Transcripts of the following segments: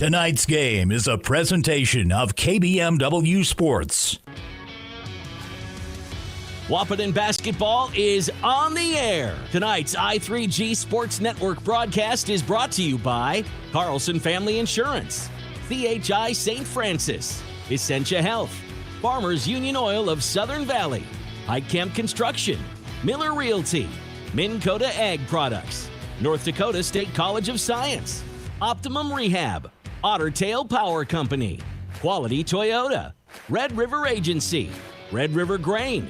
Tonight's game is a presentation of KBMW Sports. Wahpeton basketball is on the air. Tonight's I3G Sports Network broadcast is brought to you by Carlson Family Insurance, CHI St. Francis, Essentia Health, Farmers Union Oil of Southern Valley, High Camp Construction, Miller Realty, Minn Kota Ag Products, North Dakota State College of Science, Optimum Rehab, Otter Tail Power Company, Quality Toyota, Red River Agency, Red River Grain,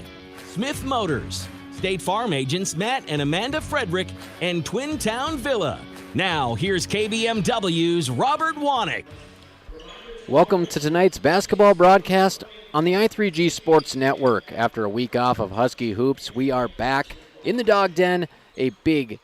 Smith Motors, State Farm agents Matt and Amanda Frederick, and Twin Town Villa. Now, here's KBMW's Robert Wanick. Welcome to tonight's basketball broadcast on the I3G Sports Network. After a week off of Husky Hoops, we are back in the Dog Den, a big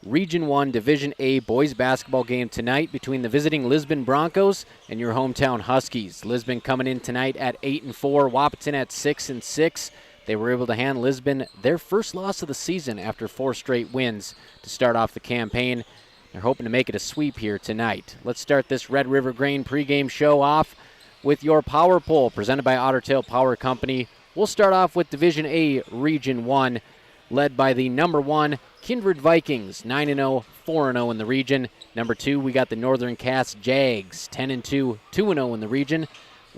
Region 1 Division A boys basketball game tonight between the visiting Lisbon Broncos and your hometown Huskies. Lisbon coming in tonight at 8-4, Wahpeton at 6-6. They were able to hand Lisbon their first loss of the season after 4 straight wins to start off the campaign. They're hoping to make it a sweep here tonight. Let's start this Red River Grain pregame show off with your power poll presented by Otter Tail Power Company. We'll start off with Division A Region 1, led by the number 1 Kindred Vikings, 9-0, 4-0 in the region. Number 2, we got the Northern Cass Jags, 10-2, 2-0 in the region.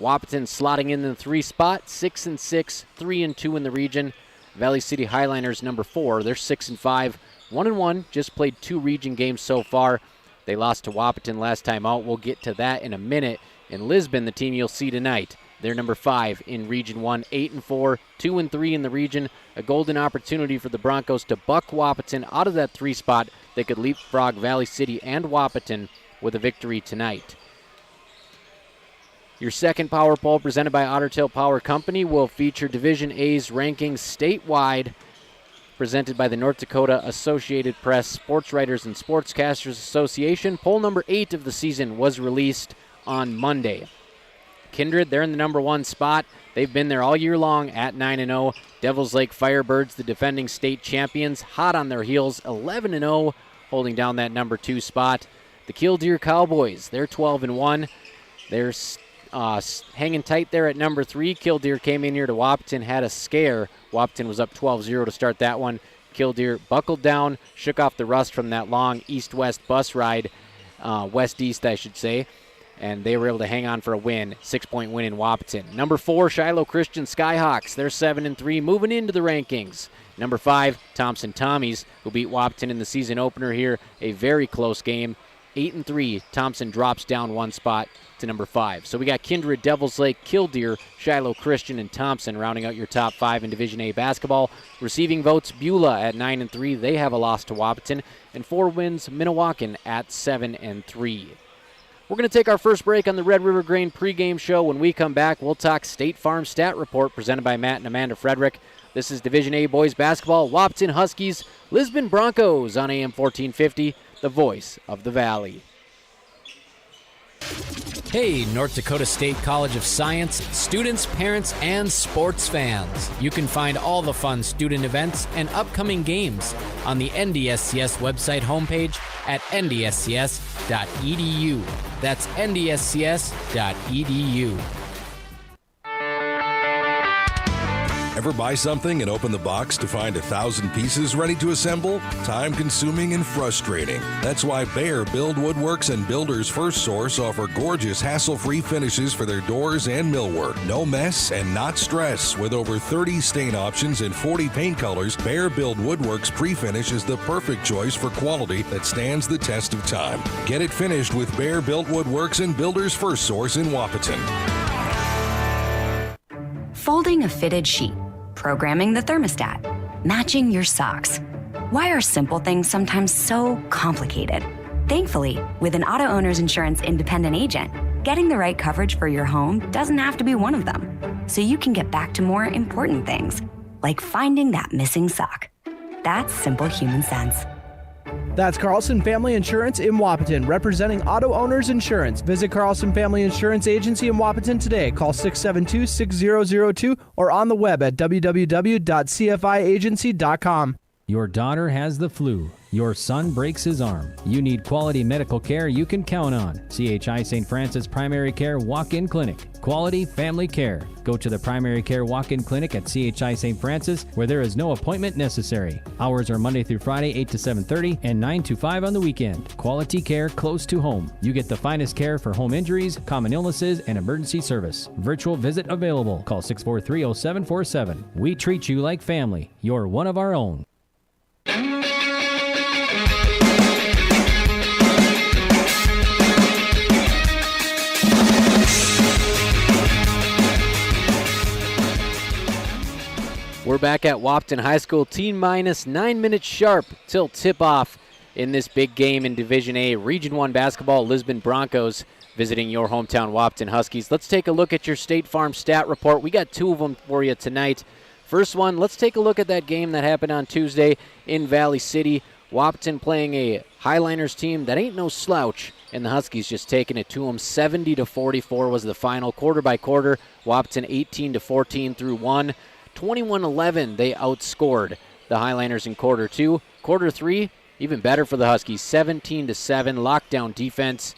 Wahpeton slotting in the 3 spot, 6-6, 3-2 in the region. Valley City Highliners, number 4, they're 6-5, 1-1, just played 2 region games so far. They lost to Wahpeton last time out. We'll get to that in a minute. In Lisbon, the team you'll see tonight, they're number 5 in Region 1, 8-4, 2-3 in the region. A golden opportunity for the Broncos to buck Wahpeton out of that 3 spot. They could leapfrog Valley City and Wahpeton with a victory tonight. Your second power poll presented by Otter Tail Power Company will feature Division A's rankings statewide, presented by the North Dakota Associated Press Sports Writers and Sportscasters Association. Poll number 8 of the season was released on Monday. Kindred, they're in the number 1 spot. They've been there all year long at 9-0. Devils Lake Firebirds, the defending state champions, hot on their heels, 11-0, holding down that number 2 spot. The Killdeer Cowboys, they're 12-1. They're hanging tight there at number 3. Killdeer came in here to Wahpeton, had a scare. Wahpeton was up 12-0 to start that one. Killdeer buckled down, shook off the rust from that long east-west bus ride, west-east I should say, and they were able to hang on for a win, 6-point win in Wahpeton. Number 4, Shiloh Christian Skyhawks, they're 7-3, moving into the rankings. Number 5, Thompson Tommies, who beat Wahpeton in the season opener here, a very close game. 8-3, Thompson drops down 1 spot to number 5. So we got Kindred, Devils Lake, Killdeer, Shiloh Christian, and Thompson rounding out your top 5 in Division A basketball. Receiving votes, Beulah at 9-3. They have a loss to Wahpeton. And 4 wins, Minnewacan at 7-3. We're going to take our first break on the Red River Grain pregame show. When we come back, we'll talk State Farm Stat Report presented by Matt and Amanda Frederick. This is Division A boys basketball. Wahpeton Huskies, Lisbon Broncos on AM 1450, the voice of the Valley. Hey, North Dakota State College of Science, students, parents, and sports fans. You can find all the fun student events and upcoming games on the NDSCS website homepage at ndscs.edu. That's ndscs.edu. Ever buy something and open the box to find 1,000 pieces ready to assemble? Time-consuming and frustrating. That's why Bear Build Woodworks and Builders First Source offer gorgeous, hassle-free finishes for their doors and millwork. No mess and not stress. With over 30 stain options and 40 paint colors, Bear Build Woodworks pre-finish is the perfect choice for quality that stands the test of time. Get it finished with Bear Built Woodworks and Builders First Source in Wahpeton. Folding a fitted sheet, programming the thermostat, matching your socks. Why are simple things sometimes so complicated? Thankfully, with an auto owner's insurance independent agent, getting the right coverage for your home doesn't have to be one of them. So you can get back to more important things, like finding that missing sock. That's simple human sense. That's Carlson Family Insurance in Wahpeton, representing auto owners insurance. Visit Carlson Family Insurance Agency in Wahpeton today. Call 672-6002 or on the web at www.cfiagency.com. Your daughter has the flu. Your son breaks his arm. You need quality medical care you can count on. CHI St. Francis Primary Care Walk-In Clinic. Quality family care. Go to the Primary Care Walk-In Clinic at CHI St. Francis, where there is no appointment necessary. Hours are Monday through Friday, 8 to 7:30 and 9 to 5 on the weekend. Quality care close to home. You get the finest care for home injuries, common illnesses, and emergency service. Virtual visit available. Call 643-0747. We treat you like family. You're one of our own. We're back at Wahpeton High School, T-minus 9 minutes sharp till tip-off in this big game in Division A. Region 1 basketball, Lisbon Broncos visiting your hometown Wahpeton Huskies. Let's take a look at your State Farm stat report. We got two of them for you tonight. First one, let's take a look at that game that happened on Tuesday in Valley City. Wahpeton playing a Highliners team that ain't no slouch, and the Huskies just taking it to them. 70-44 was the final. Quarter by quarter, Wahpeton 18-14 through one. 21-11, they outscored the Highliners in quarter two. Quarter three, even better for the Huskies, 17-7, lockdown defense.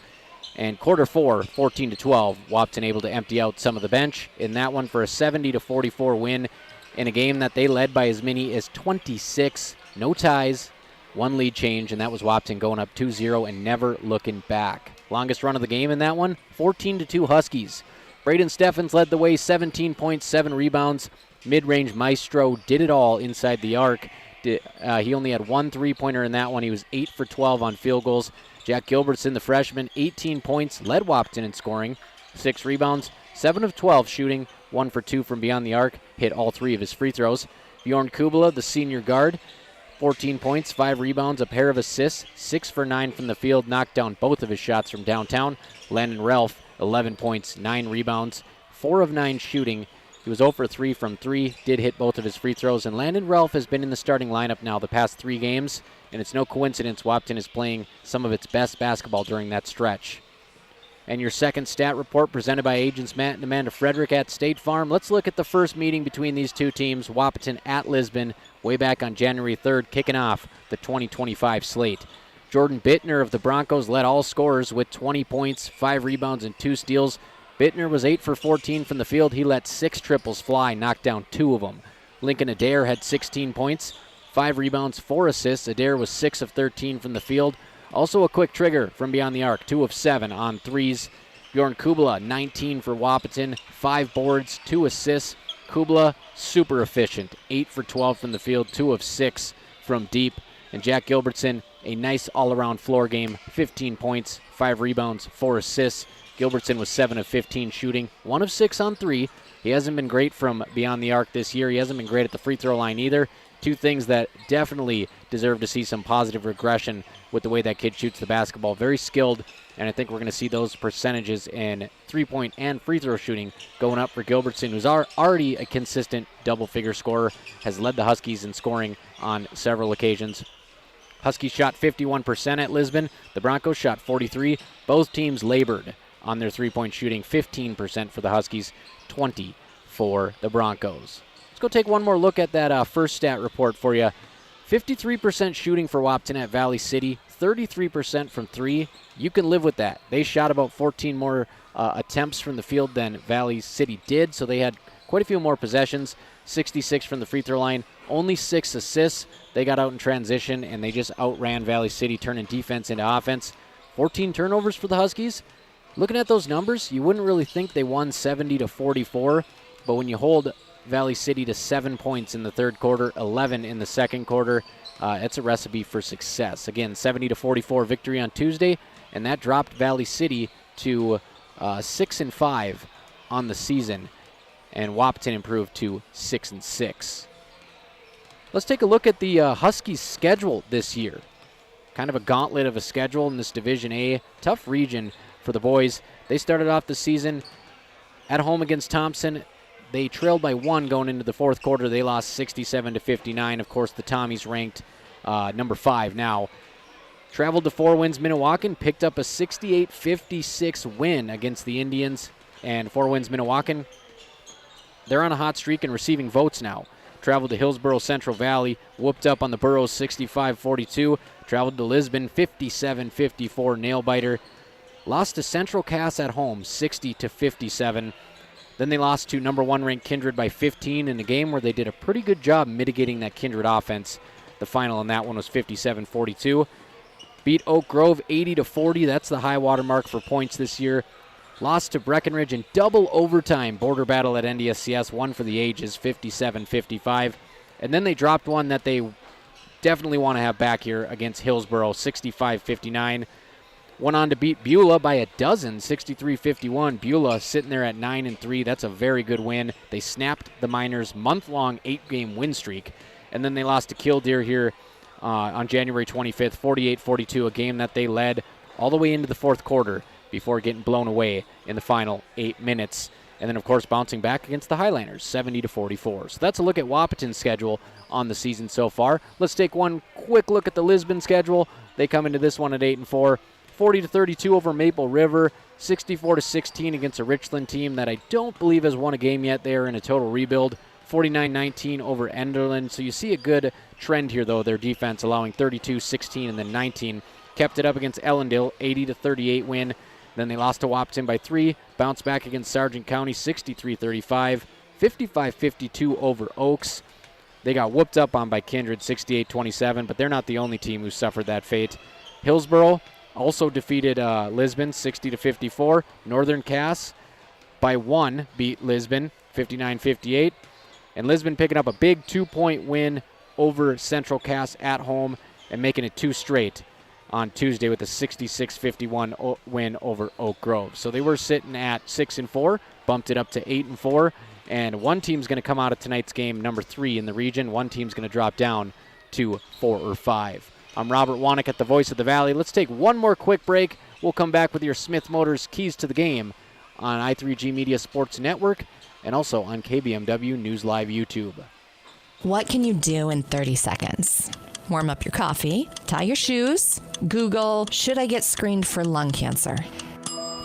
And quarter four, 14-12, Wahpeton able to empty out some of the bench in that one for a 70-44 win in a game that they led by as many as 26. No ties, one lead change, and that was Wahpeton going up 2-0 and never looking back. Longest run of the game in that one, 14-2 Huskies. Braden Steffens led the way, 17 points, 7 rebounds. Mid-range maestro did it all inside the arc. He only had one three-pointer in that one. He was 8 for 12 on field goals. Jack Gilbertson, the freshman, 18 points, led Wahpeton in scoring, 6 rebounds, 7 of 12 shooting, 1 for 2 from beyond the arc, hit all 3 of his free throws. Bjorn Kubala, the senior guard, 14 points, 5 rebounds, a pair of assists, 6 for 9 from the field, knocked down both of his shots from downtown. Landon Ralph, 11 points, 9 rebounds, 4 of 9 shooting. He was 0 for 3 from 3, did hit both of his free throws, and Landon Ralph has been in the starting lineup now the past 3 games, and it's no coincidence Wahpeton is playing some of its best basketball during that stretch. And your second stat report presented by agents Matt and Amanda Frederick at State Farm. Let's look at the first meeting between these two teams, Wahpeton at Lisbon, way back on January 3rd, kicking off the 2025 slate. Jordan Bittner of the Broncos led all scorers with 20 points, 5 rebounds, and 2 steals. Bittner was 8 for 14 from the field. He let 6 triples fly, knocked down 2 of them. Lincoln Adair had 16 points, 5 rebounds, 4 assists. Adair was 6 of 13 from the field. Also a quick trigger from beyond the arc, 2 of 7 on threes. Bjorn Kubala, 19 for Wahpeton, 5 boards, 2 assists. Kubala, super efficient, 8 for 12 from the field, 2 of 6 from deep. And Jack Gilbertson, a nice all-around floor game, 15 points, 5 rebounds, 4 assists. Gilbertson was 7 of 15 shooting, 1 of 6 on 3. He hasn't been great from beyond the arc this year. He hasn't been great at the free throw line either. 2 things that definitely deserve to see some positive regression with the way that kid shoots the basketball. Very skilled, and I think we're going to see those percentages in three-point and free throw shooting going up for Gilbertson, who's already a consistent double-figure scorer, has led the Huskies in scoring on several occasions. Huskies shot 51% at Lisbon. The Broncos shot 43%. Both teams labored on their three-point shooting, 15% for the Huskies, 20% for the Broncos. Let's go take one more look at that first stat report for you. 53% shooting for Wahpeton at Valley City, 33% from 3. You can live with that. They shot about 14 more attempts from the field than Valley City did, so they had quite a few more possessions. 66 from the free throw line, only 6 assists. They got out in transition, and they just outran Valley City, turning defense into offense. 14 turnovers for the Huskies. Looking at those numbers, you wouldn't really think they won 70-44, but when you hold Valley City to 7 points in the third quarter, 11 in the second quarter, it's a recipe for success. Again, 70-44 victory on Tuesday, and that dropped Valley City to 6-5 on the season, and Wahpeton improved to 6-6. Let's take a look at the Huskies' schedule this year. Kind of a gauntlet of a schedule in this Division A. Tough region for the boys. They started off the season at home against Thompson. They trailed by 1 going into the fourth quarter. They lost 67-59. Of course, the Tommies ranked number 5 now. Traveled to Four Winds Minnewacan, picked up a 68-56 win against the Indians. And Four Winds Minnewacan, they're on a hot streak and receiving votes now. Traveled to Hillsborough Central Valley, whooped up on the Burros 65-42. traveled to Lisbon, 57-54 nail-biter. Lost to Central Cass at home, 60-57. Then they lost to number 1 ranked Kindred by 15 in a game where they did a pretty good job mitigating that Kindred offense. The final on that one was 57-42. Beat Oak Grove 80-40. That's the high water mark for points this year. Lost to Breckenridge in double overtime. Border battle at NDSCS, one for the ages, 57-55. And then they dropped one that they definitely want to have back here against Hillsboro, 65-59. Went on to beat Beulah by a dozen, 63-51. Beulah sitting there at 9-3. That's a very good win. They snapped the Miners' month-long 8-game win streak. And then they lost to Killdeer here on January 25th, 48-42, a game that they led all the way into the fourth quarter before getting blown away in the final 8 minutes. And then, of course, bouncing back against the Highlanders, 70-44. So that's a look at Wahpeton's schedule on the season so far. Let's take one quick look at the Lisbon schedule. They come into this one at 8-4. 40-32 over Maple River, 64-16 against a Richland team that I don't believe has won a game yet. They are in a total rebuild. 49-19 over Enderlin. So you see a good trend here, though. Their defense allowing 32, 16, and then 19. Kept it up against Ellendale, 80-38 win. Then they lost to Wahpeton by 3. Bounced back against Sargent County, 63-35. 55-52 over Oaks. They got whooped up on by Kindred, 68-27, but they're not the only team who suffered that fate. Hillsboro also defeated Lisbon, 60-54. Northern Cass by 1 beat Lisbon, 59-58. And Lisbon picking up a big 2-point win over Central Cass at home and making it 2 straight on Tuesday with a 66-51 win over Oak Grove. So they were sitting at 6-4, bumped it up to 8-4. And one team's going to come out of tonight's game number 3 in the region. One team's going to drop down to 4 or 5. I'm Robert Wanek at the Voice of the Valley. Let's take one more quick break. We'll come back with your Smith Motors Keys to the Game on i3G Media Sports Network and also on KBMW News Live YouTube. What can you do in 30 seconds? Warm up your coffee, tie your shoes, Google, should I get screened for lung cancer?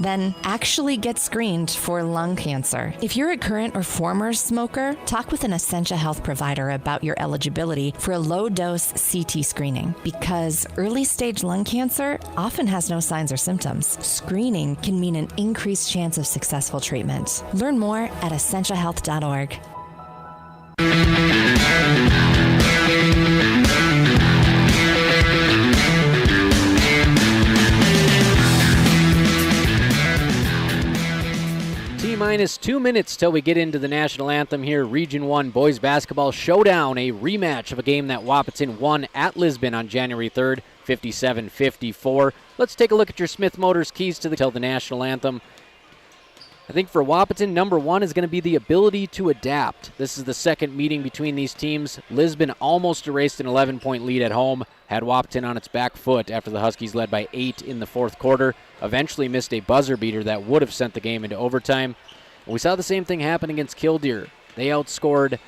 Then actually get screened for lung cancer. If you're a current or former smoker, talk with an Essentia Health provider about your eligibility for a low-dose CT screening because early-stage lung cancer often has no signs or symptoms. Screening can mean an increased chance of successful treatment. Learn more at essentiahealth.org. Minus 2 minutes till we get into the national anthem here. Region 1 boys basketball showdown, a rematch of a game that Wahpeton won at Lisbon on January 3rd, 57-54. Let's take a look at your Smith Motors keys to the national anthem. I think for Wahpeton, number 1 is going to be the ability to adapt. This is the second meeting between these teams. Lisbon almost erased an 11-point lead at home, had Wahpeton on its back foot after the Huskies led by 8 in the fourth quarter, eventually missed a buzzer beater that would have sent the game into overtime. We saw the same thing happen against Killdeer. They outscored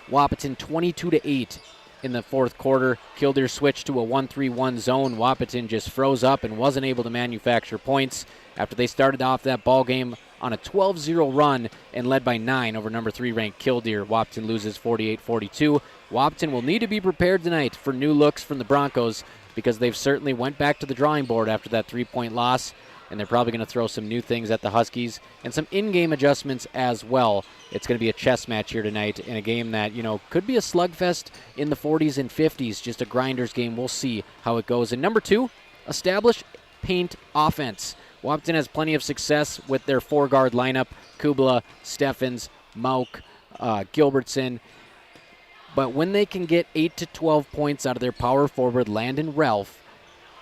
Wahpeton 22-8 in the fourth quarter. Killdeer switched to a 1-3-1 zone. Wahpeton just froze up and wasn't able to manufacture points after they started off that ball game on a 12-0 run and led by 9 over number 3 ranked Killdeer. Wahpeton loses 48-42. Wahpeton will need to be prepared tonight for new looks from the Broncos because they've certainly went back to the drawing board after that 3-point loss. And they're probably going to throw some new things at the Huskies and some in-game adjustments as well. It's going to be a chess match here tonight in a game that, could be a slugfest in the 40s and 50s, just a grinders game. We'll see how it goes. And number 2, establish paint offense. Wahpeton has plenty of success with their 4-guard lineup, Kubla, Steffens, Mauk, Gilbertson. But when they can get 8 to 12 points out of their power forward, Landon Ralph,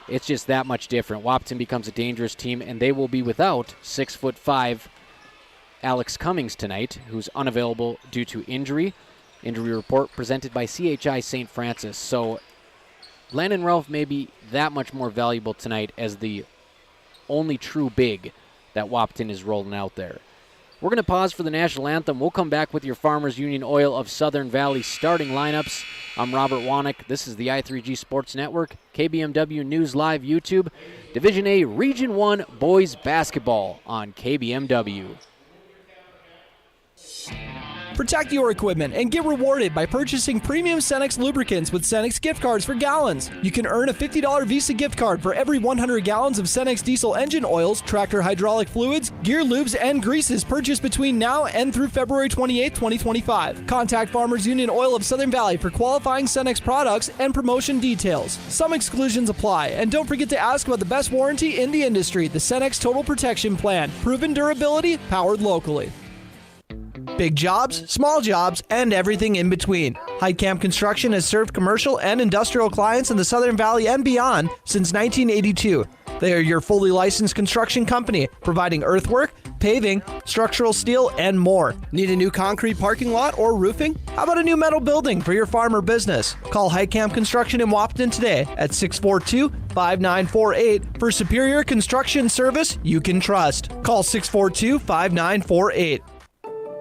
it's just that much different. Wahpeton becomes a dangerous team, and they will be without 6'5" Alex Cummings tonight, who's unavailable due to injury. Injury report presented by CHI St. Francis. So Landon Ralph may be that much more valuable tonight as the only true big that Wahpeton is rolling out there. We're going to pause for the national anthem. We'll come back with your Farmers Union Oil of Southern Valley starting lineups. I'm Robert Wanek. This is the i3G Sports Network, KBMW News Live YouTube, Division A Region 1 Boys Basketball on KBMW. Protect your equipment and get rewarded by purchasing premium Cenex lubricants with Cenex gift cards for gallons. You can earn a $50 Visa gift card for every 100 gallons of Cenex diesel engine oils, tractor hydraulic fluids, gear lubes, and greases purchased between now and through February 28, 2025. Contact Farmers Union Oil of Southern Valley for qualifying Cenex products and promotion details. Some exclusions apply, and don't forget to ask about the best warranty in the industry, the Cenex Total Protection Plan. Proven durability, powered locally. Big jobs, small jobs, and everything in between. Heidkamp Construction has served commercial and industrial clients in the Southern Valley and beyond since 1982. They are your fully licensed construction company, providing earthwork, paving, structural steel, and more. Need a new concrete parking lot or roofing? How about a new metal building for your farm or business? Call Heidkamp Construction in Wahpeton today at 642-5948 for superior construction service you can trust. Call 642-5948.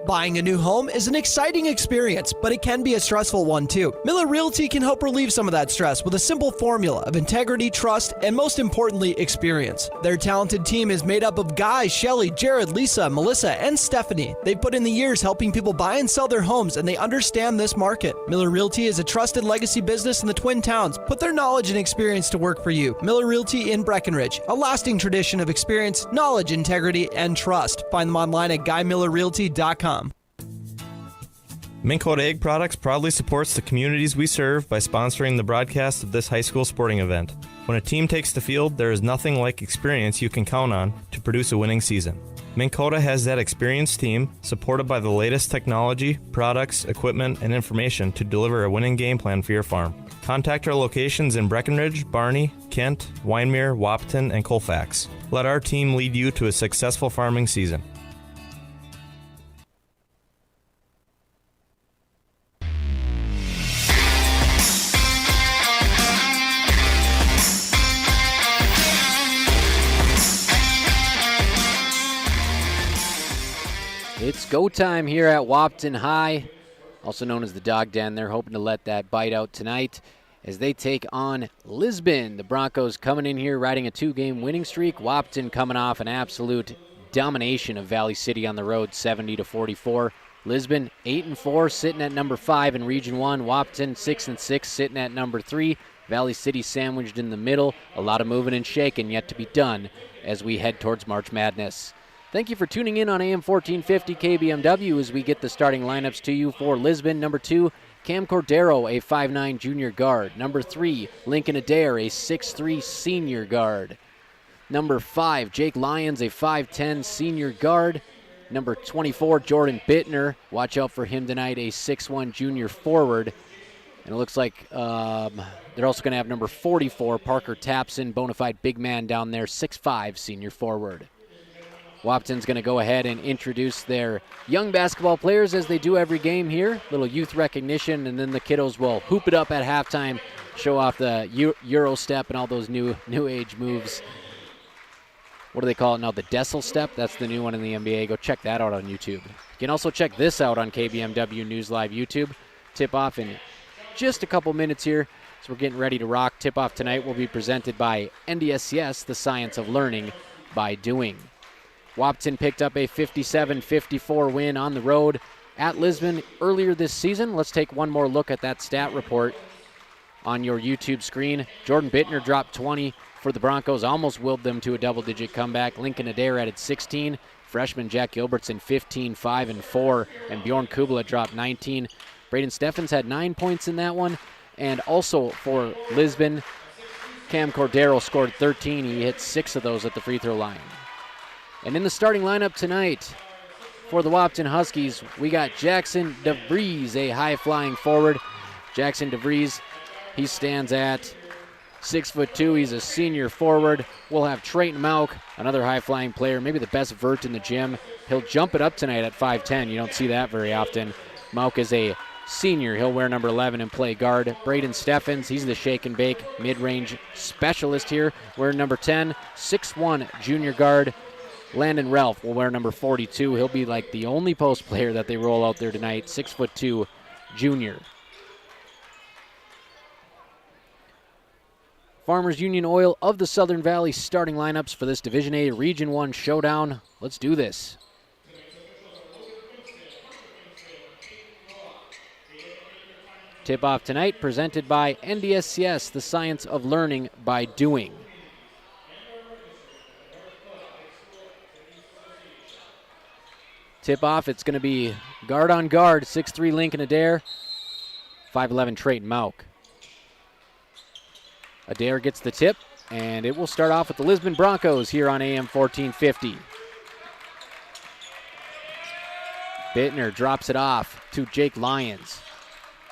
Buying a new home is an exciting experience, but it can be a stressful one too. Miller Realty can help relieve some of that stress with a simple formula of integrity, trust, and most importantly, experience. Their talented team is made up of Guy, Shelly, Jared, Lisa, Melissa, and Stephanie. They've put in the years helping people buy and sell their homes, and they understand this market. Miller Realty is a trusted legacy business in the Twin Towns. Put their knowledge and experience to work for you. Miller Realty in Breckenridge, a lasting tradition of experience, knowledge, integrity, and trust. Find them online at GuyMillerRealty.com. Minn Kota Egg Products proudly supports the communities we serve by sponsoring the broadcast of this high school sporting event. When a team takes the field, there is nothing like experience you can count on to produce a winning season. Minn Kota has that experienced team, supported by the latest technology, products, equipment, and information to deliver a winning game plan for your farm. Contact our locations in Breckenridge, Barney, Kent, Wyndmere, Wahpeton, and Colfax. Let our team lead you to a successful farming season. It's go time here at Wahpeton High, also known as the Dog Den. They're hoping to let that bite out tonight as they take on Lisbon. The Broncos coming in here riding a 2-game winning streak. Wahpeton coming off an absolute domination of Valley City on the road, 70-44. Lisbon 8-4, sitting at number 5 in Region 1. Wahpeton 6-6, sitting at number 3. Valley City sandwiched in the middle. A lot of moving and shaking yet to be done as we head towards March Madness. Thank you for tuning in on AM 1450 KBMW as we get the starting lineups to you for Lisbon. Number 2, Cam Cordero, a 5'9 junior guard. Number 3, Lincoln Adair, a 6'3 senior guard. Number 5, Jake Lyons, a 5'10 senior guard. Number 24, Jordan Bittner. Watch out for him tonight, a 6'1 junior forward. And it looks like they're also going to have number 44, Parker Tapson, bona fide big man down there, 6'5 senior forward. Wahpeton's going to go ahead and introduce their young basketball players as they do every game here. Little youth recognition, and then the kiddos will hoop it up at halftime, show off the Euro step and all those new age moves. What do they call it now? The Dessel step? That's the new one in the NBA. Go check that out on YouTube. You can also check this out on KBMW News Live YouTube. Tip-off in just a couple minutes here. So we're getting ready to rock. Tip-off tonight will be presented by NDSCS, the science of learning by doing. Wahpeton picked up a 57-54 win on the road at Lisbon earlier this season. Let's take one more look at that stat report on your YouTube screen. Jordan Bittner dropped 20 for the Broncos, almost willed them to a double-digit comeback. Lincoln Adair added 16. Freshman Jack Gilbertson 15, 5, and 4. And Bjorn Kubala dropped 19. Braden Steffens had 9 points in that one. And also for Lisbon, Cam Cordero scored 13. He hit 6 of those at the free throw line. And in the starting lineup tonight for the Wahpeton Huskies, we got Jackson DeVries, a high-flying forward. Jackson DeVries, he stands at 6'2". He's a senior forward. We'll have Trayton Mauk, another high-flying player, maybe the best vert in the gym. He'll jump it up tonight at 5'10". You don't see that very often. Mauk is a senior. He'll wear number 11 and play guard. Braden Steffens, he's the shake and bake mid-range specialist here, wearing number 10, 6'1 junior guard. Landon Ralph will wear number 42. He'll be like the only post player that they roll out there tonight, 6'2 junior. Farmers Union Oil of the Southern Valley starting lineups for this Division A Region 1 showdown. Let's do this. Tip-off tonight presented by NDSCS, the science of learning by doing. Tip-off, it's going to be guard on guard, 6'3" Lincoln Adair, 5'11" Trayton Mauk. Adair gets the tip, and it will start off with the Lisbon Broncos here on AM 1450. Bittner drops it off to Jake Lyons.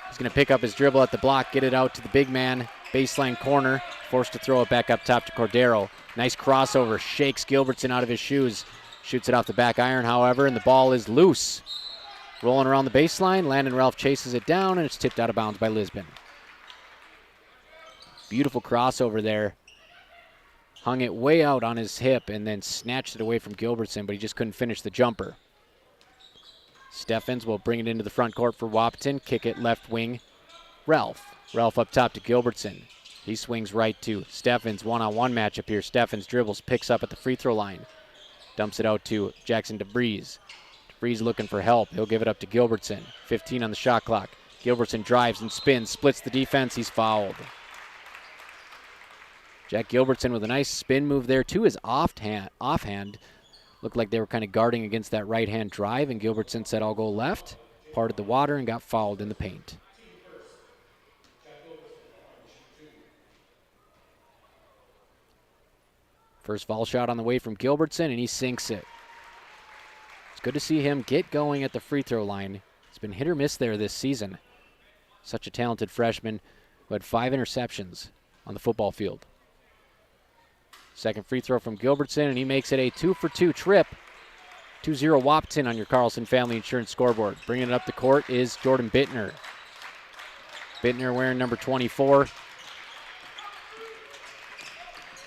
He's going to pick up his dribble at the block, get it out to the big man, baseline corner, forced to throw it back up top to Cordero. Nice crossover, shakes Gilbertson out of his shoes. Shoots it off the back iron, however, and the ball is loose. Rolling around the baseline, Landon Ralph chases it down, and it's tipped out of bounds by Lisbon. Beautiful crossover there. Hung it way out on his hip and then snatched it away from Gilbertson, but he just couldn't finish the jumper. Steffens will bring it into the front court for Wahpeton. Kick it left wing. Ralph up top to Gilbertson. He swings right to Steffens. One-on-one matchup here. Steffens dribbles, picks up at the free throw line. Dumps it out to Jackson DeVries. DeVries looking for help. He'll give it up to Gilbertson. 15 on the shot clock. Gilbertson drives and spins, splits the defense. He's fouled. Jack Gilbertson with a nice spin move there to his offhand. Looked like they were kind of guarding against that right-hand drive, and Gilbertson said, "I'll go left." Parted the water and got fouled in the paint. First foul shot on the way from Gilbertson, and he sinks it. It's good to see him get going at the free throw line. He's been hit or miss there this season. Such a talented freshman who had 5 interceptions on the football field. Second free throw from Gilbertson, and he makes it a 2-for-2 trip. 2-0 Wahpeton on your Carlson Family Insurance scoreboard. Bringing it up the court is Jordan Bittner. Bittner wearing number 24.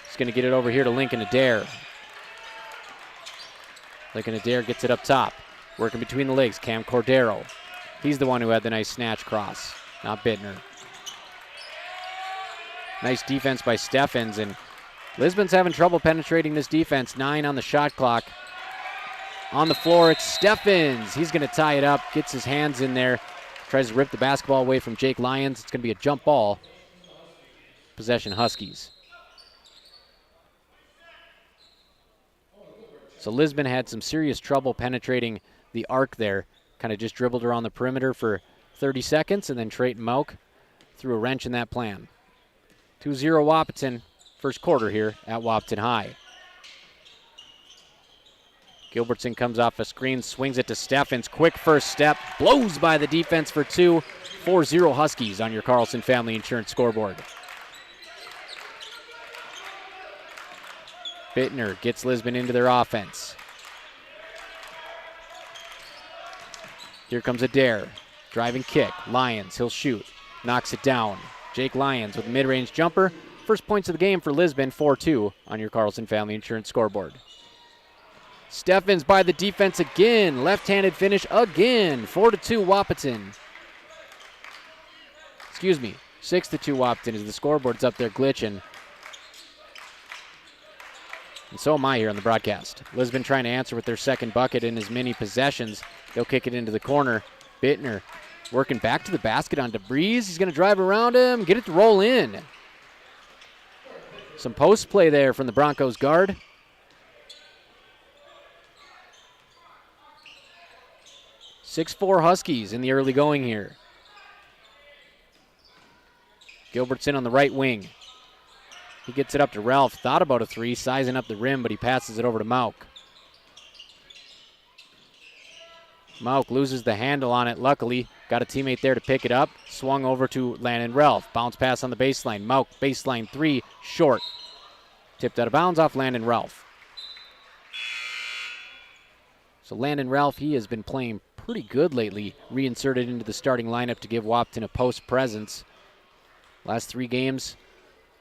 He's going to get it over here to Lincoln Adair. Lincoln Adair gets it up top. Working between the legs, Cam Cordero. He's the one who had the nice snatch cross, not Bittner. Nice defense by Steffens, and Lisbon's having trouble penetrating this defense. 9 on the shot clock. On the floor, it's Steffens. He's going to tie it up, gets his hands in there, tries to rip the basketball away from Jake Lyons. It's going to be a jump ball. Possession Huskies. So Lisbon had some serious trouble penetrating the arc there. Kind of just dribbled around the perimeter for 30 seconds, and then Trayton Mauk threw a wrench in that plan. 2-0 Wahpeton, first quarter here at Wahpeton High. Gilbertson comes off a screen, swings it to Steffens. Quick first step, blows by the defense for 2. 4-0 Huskies on your Carlson Family Insurance scoreboard. Bittner gets Lisbon into their offense. Here comes Adair. Driving kick. Lyons, he'll shoot. Knocks it down. Jake Lyons with a mid-range jumper. First points of the game for Lisbon, 4-2 on your Carlson Family Insurance scoreboard. Steffens by the defense again. Left-handed finish again. 4-2 Wahpeton. Excuse me, 6-2 Wahpeton as the scoreboard's up there glitching. And so am I here on the broadcast. Lisbon trying to answer with their second bucket in as many possessions. They'll kick it into the corner. Bittner working back to the basket on DeVries. He's going to drive around him, get it to roll in. Some post play there from the Broncos guard. .6'4" Huskies in the early going here. Gilbertson on the right wing. He gets it up to Ralph. Thought about a 3, sizing up the rim, but he passes it over to Mauk. Mauk loses the handle on it. Luckily, got a teammate there to pick it up. Swung over to Landon Ralph. Bounce pass on the baseline. Mauk, baseline 3, short. Tipped out of bounds off Landon Ralph. So Landon Ralph, he has been playing pretty good lately. Reinserted into the starting lineup to give Wahpeton a post presence. Last 3 games,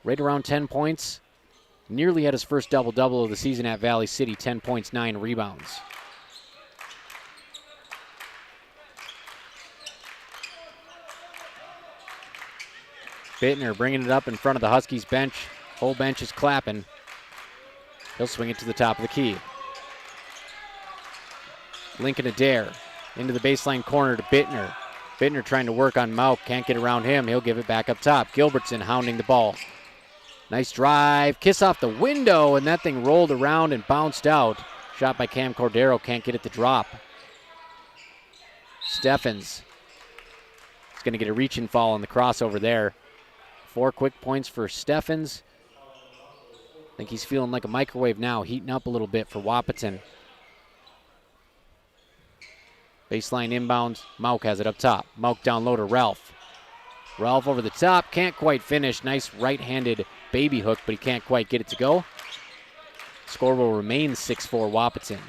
right around 10 points. Nearly had his first double-double of the season at Valley City. 10 points, 9 rebounds. Bittner bringing it up in front of the Huskies bench. Whole bench is clapping. He'll swing it to the top of the key. Lincoln Adair into the baseline corner to Bittner. Bittner trying to work on Mauk. Can't get around him. He'll give it back up top. Gilbertson hounding the ball. Nice drive. Kiss off the window, and that thing rolled around and bounced out. Shot by Cam Cordero. Can't get it to drop. Steffens is going to get a reach and fall on the crossover there. 4 quick points for Steffens. I think he's feeling like a microwave now, heating up a little bit for Wahpeton. Baseline inbounds. Mauk has it up top. Mauk down low to Ralph. Ralph over the top. Can't quite finish. Nice right-handed baby hook, but he can't quite get it to go. Score will remain 6-4 Wahpeton.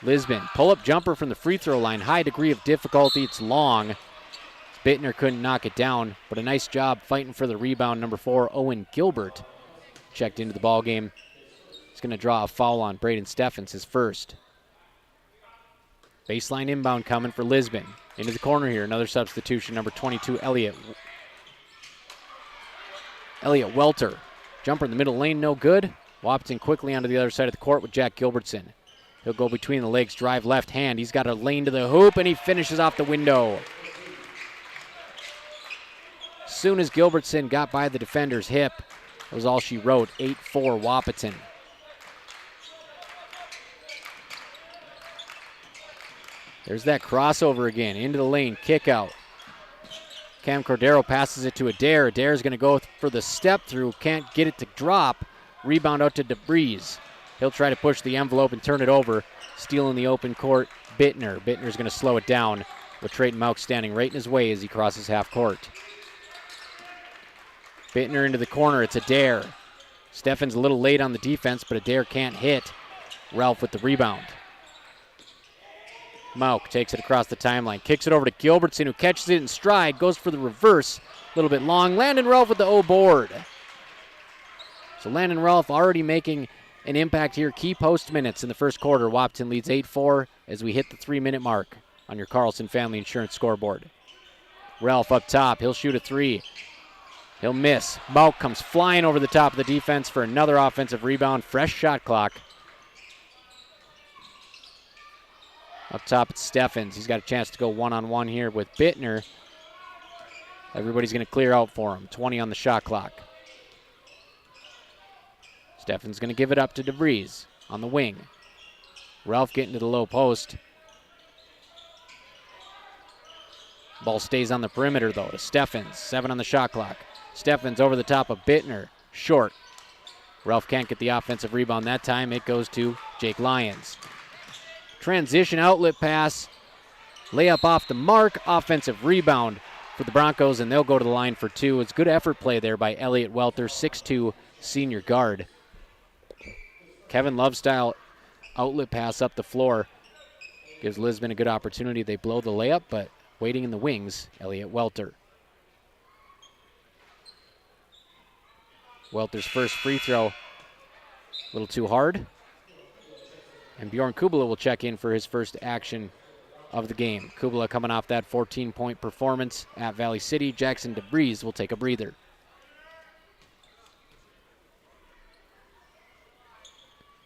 Lisbon, pull-up jumper from the free throw line. High degree of difficulty. It's long. Bittner couldn't knock it down, but a nice job fighting for the rebound. Number 4, Owen Gilbert, checked into the ball game. He's going to draw a foul on Braden Steffens, his first. Baseline inbound coming for Lisbon. Into the corner here, another substitution, number 22, Elliott Welter. Jumper in the middle lane, no good. Wahpeton quickly onto the other side of the court with Jack Gilbertson. He'll go between the legs, drive left hand. He's got a lane to the hoop, and he finishes off the window. Soon as Gilbertson got by the defender's hip, that was all she wrote. 8-4 Wahpeton. There's that crossover again, into the lane, kick out. Cam Cordero passes it to Adair. Adair's going to go for the step through, can't get it to drop. Rebound out to DeBreeze. He'll try to push the envelope and turn it over. Stealing the open court, Bittner. Bittner's going to slow it down with Trayton Mauk standing right in his way as he crosses half court. Bittner into the corner, it's Adair. Steffens a little late on the defense, but Adair can't hit. Ralph with the rebound. Mauk takes it across the timeline, kicks it over to Gilbertson, who catches it in stride, goes for the reverse, a little bit long. Landon Ralph with the O board. So Landon Ralph already making an impact here. Key post minutes in the first quarter. Wahpeton leads 8-4 as we hit the 3-minute mark on your Carlson Family Insurance scoreboard. Ralph up top, he'll shoot a 3. He'll miss. Mauk comes flying over the top of the defense for another offensive rebound. Fresh shot clock. Up top, it's Steffens. He's got a chance to go one-on-one here with Bittner. Everybody's going to clear out for him. 20 on the shot clock. Steffens going to give it up to DeBreeze on the wing. Ralph getting to the low post. Ball stays on the perimeter, though, to Steffens. 7 on the shot clock. Steffens over the top of Bittner. Short. Ralph can't get the offensive rebound that time. It goes to Jake Lyons. Transition outlet pass. Layup off the mark. Offensive rebound for the Broncos, and they'll go to the line for 2. It's good effort play there by Elliott Welter, 6'2", senior guard. Kevin Love style outlet pass up the floor. Gives Lisbon a good opportunity. They blow the layup, but waiting in the wings, Elliott Welter. Welter's first free throw, a little too hard. And Bjorn Kubala will check in for his first action of the game. Kubala coming off that 14-point performance at Valley City. Jackson DeBreeze will take a breather.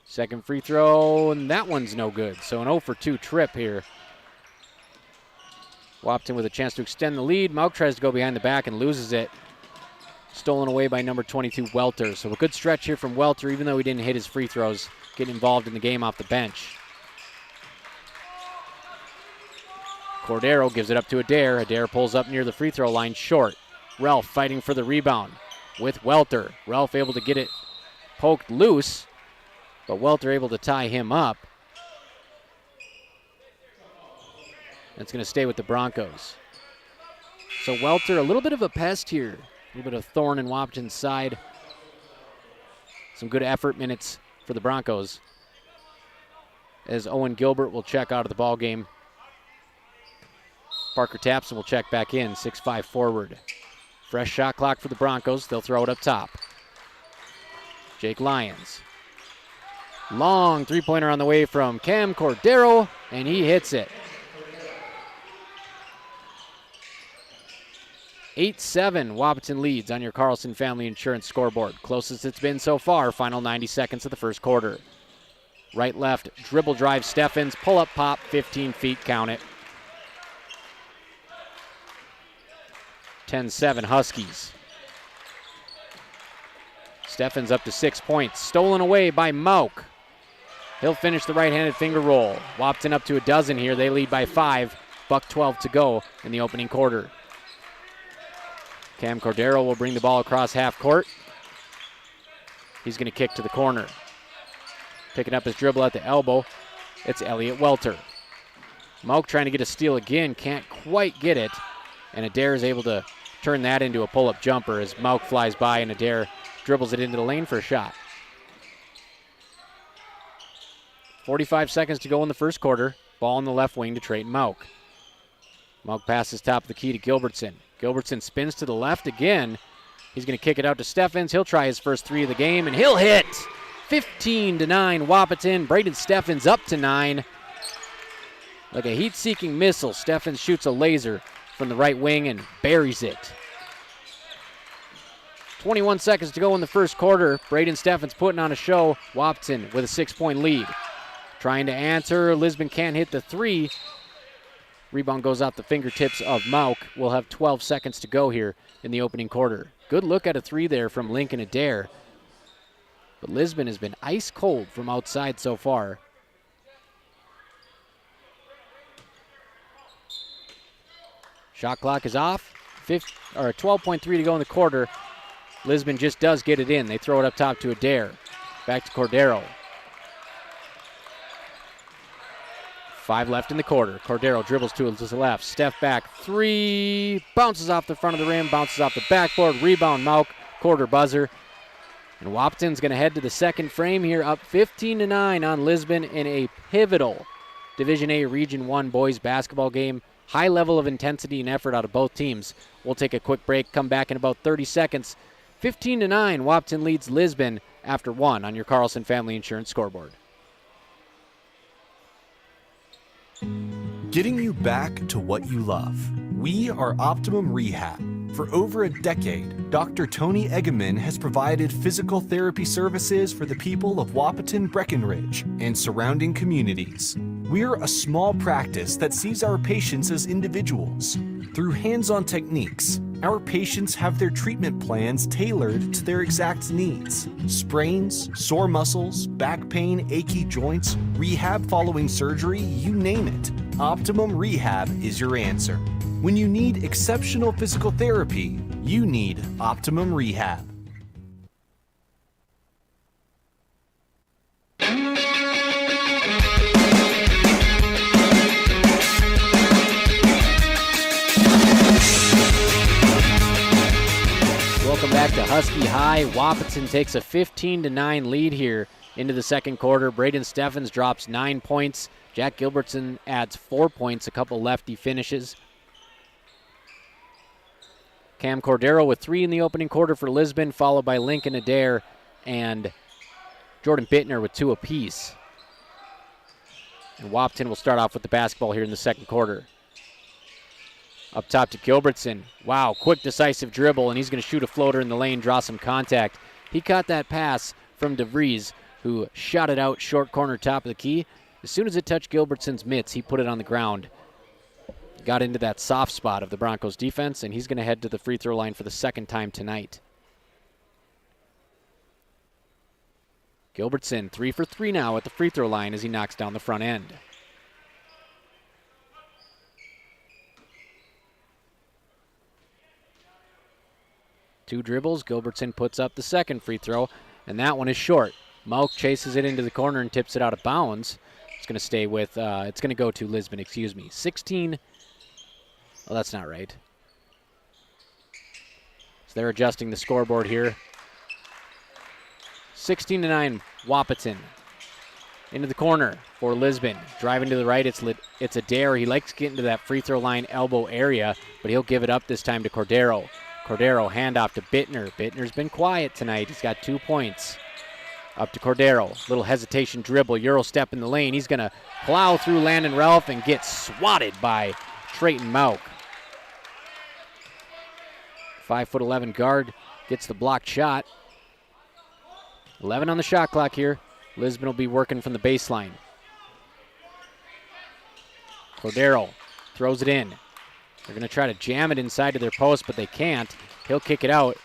Second free throw, and that one's no good. So an 0 for 2 trip here. Wahpeton with a chance to extend the lead. Mauk tries to go behind the back and loses it. Stolen away by number 22, Welter. So a good stretch here from Welter, even though he didn't hit his free throws. Getting involved in the game off the bench. Cordero gives it up to Adair. Adair pulls up near the free throw line, short. Ralph fighting for the rebound with Welter. Ralph able to get it poked loose, but Welter able to tie him up. It's going to stay with the Broncos. So Welter, a little bit of a pest here. A little bit of thorn in Wahpeton's side. Some good effort minutes for the Broncos, as Owen Gilbert will check out of the ball game. Parker Tapson will check back in, 6'5" forward. Fresh shot clock for the Broncos. They'll throw it up top. Jake Lyons. Long three-pointer on the way from Cam Cordero, and he hits it. 8-7, Wahpeton leads on your Carlson Family Insurance scoreboard. Closest it's been so far, final 90 seconds of the first quarter. Right, left, dribble drive, Steffens, pull up, pop, 15 feet, count it. 10-7 Huskies. Steffens up to 6 points. Stolen away by Mauk. He'll finish the right-handed finger roll. Wahpeton up to a dozen here. They lead by 5. $1:12 to go in the opening quarter. Cam Cordero will bring the ball across half court. He's going to kick to the corner. Picking up his dribble at the elbow, it's Elliott Welter. Mauk trying to get a steal again, can't quite get it. And Adair is able to turn that into a pull-up jumper as Mauk flies by and Adair dribbles it into the lane for a shot. 45 seconds to go in the first quarter. Ball in the left wing to Trayton Mauk. Mauk passes top of the key to Gilbertson. Gilbertson spins to the left again. He's going to kick it out to Steffens. He'll try his first 3 of the game, and he'll hit. 15-9 Wahpeton. Braden Steffens up to 9. Like a heat-seeking missile, Steffens shoots a laser from the right wing and buries it. 21 seconds to go in the first quarter. Braden Steffens putting on a show. Wahpeton with a 6-point lead. Trying to answer. Lisbon can't hit the 3. Rebound goes out the fingertips of Mauk. We'll have 12 seconds to go here in the opening quarter. Good look at a 3 there from Lincoln Adair. But Lisbon has been ice cold from outside so far. Shot clock is off. 12.3 to go in the quarter. Lisbon just does get it in. They throw it up top to Adair. Back to Cordero. 5 left in the quarter. Cordero dribbles to the left. Steph back 3. Bounces off the front of the rim. Bounces off the backboard. Rebound Mauk. Quarter buzzer. And Wahpeton's going to head to the second frame here, up 15-9 on Lisbon in a pivotal Division A Region 1 boys basketball game. High level of intensity and effort out of both teams. We'll take a quick break, come back in about 30 seconds. 15-9, Wahpeton leads Lisbon after 1 on your Carlson Family Insurance scoreboard. Getting you back to what you love. We are Optimum Rehab. For over a decade, Dr. Tony Eggeman has provided physical therapy services for the people of Wahpeton, Breckenridge, and surrounding communities. We're a small practice that sees our patients as individuals. Through hands-on techniques, our patients have their treatment plans tailored to their exact needs. Sprains, sore muscles, back pain, achy joints, rehab following surgery, you name it. Optimum Rehab is your answer. When you need exceptional physical therapy, you need Optimum Rehab. Welcome back to Husky High. Wahpeton takes a 15-9 lead here into the second quarter. Braden Steffens drops 9 points. Jack Gilbertson adds 4 points, a couple lefty finishes. Cam Cordero with 3 in the opening quarter for Lisbon, followed by Lincoln Adair and Jordan Bittner with 2 apiece. And Wahpeton will start off with the basketball here in the second quarter. Up top to Gilbertson. Wow, quick decisive dribble, and he's going to shoot a floater in the lane, draw some contact. He caught that pass from DeVries, who shot it out short corner top of the key. As soon as it touched Gilbertson's mitts, he put it on the ground. Got into that soft spot of the Broncos defense, and he's going to head to the free throw line for the second time tonight. Gilbertson 3 for 3 now at the free throw line as he knocks down the front end. Two dribbles, Gilbertson puts up the second free throw, and that one is short. Mauk chases it into the corner and tips it out of bounds. It's going to stay with, it's going to go to Lisbon, 16. Oh, that's not right. So they're adjusting the scoreboard here. 16-9, Wahpeton. Into the corner for Lisbon. Driving to the right, it's Adair. He likes to get into that free throw line elbow area, but he'll give it up this time to Cordero. Cordero, handoff to Bittner. Bittner's been quiet tonight. He's got 2 points. Up to Cordero. Little hesitation dribble. Euro step in the lane. He's going to plow through Landon Ralph and get swatted by Trayton Mauk. 5'11" guard gets the blocked shot. 11 on the shot clock here Lisbon will be working from the baseline. Cordero throws it in. They're going to try to jam it inside to their post, but they can't. He'll kick it out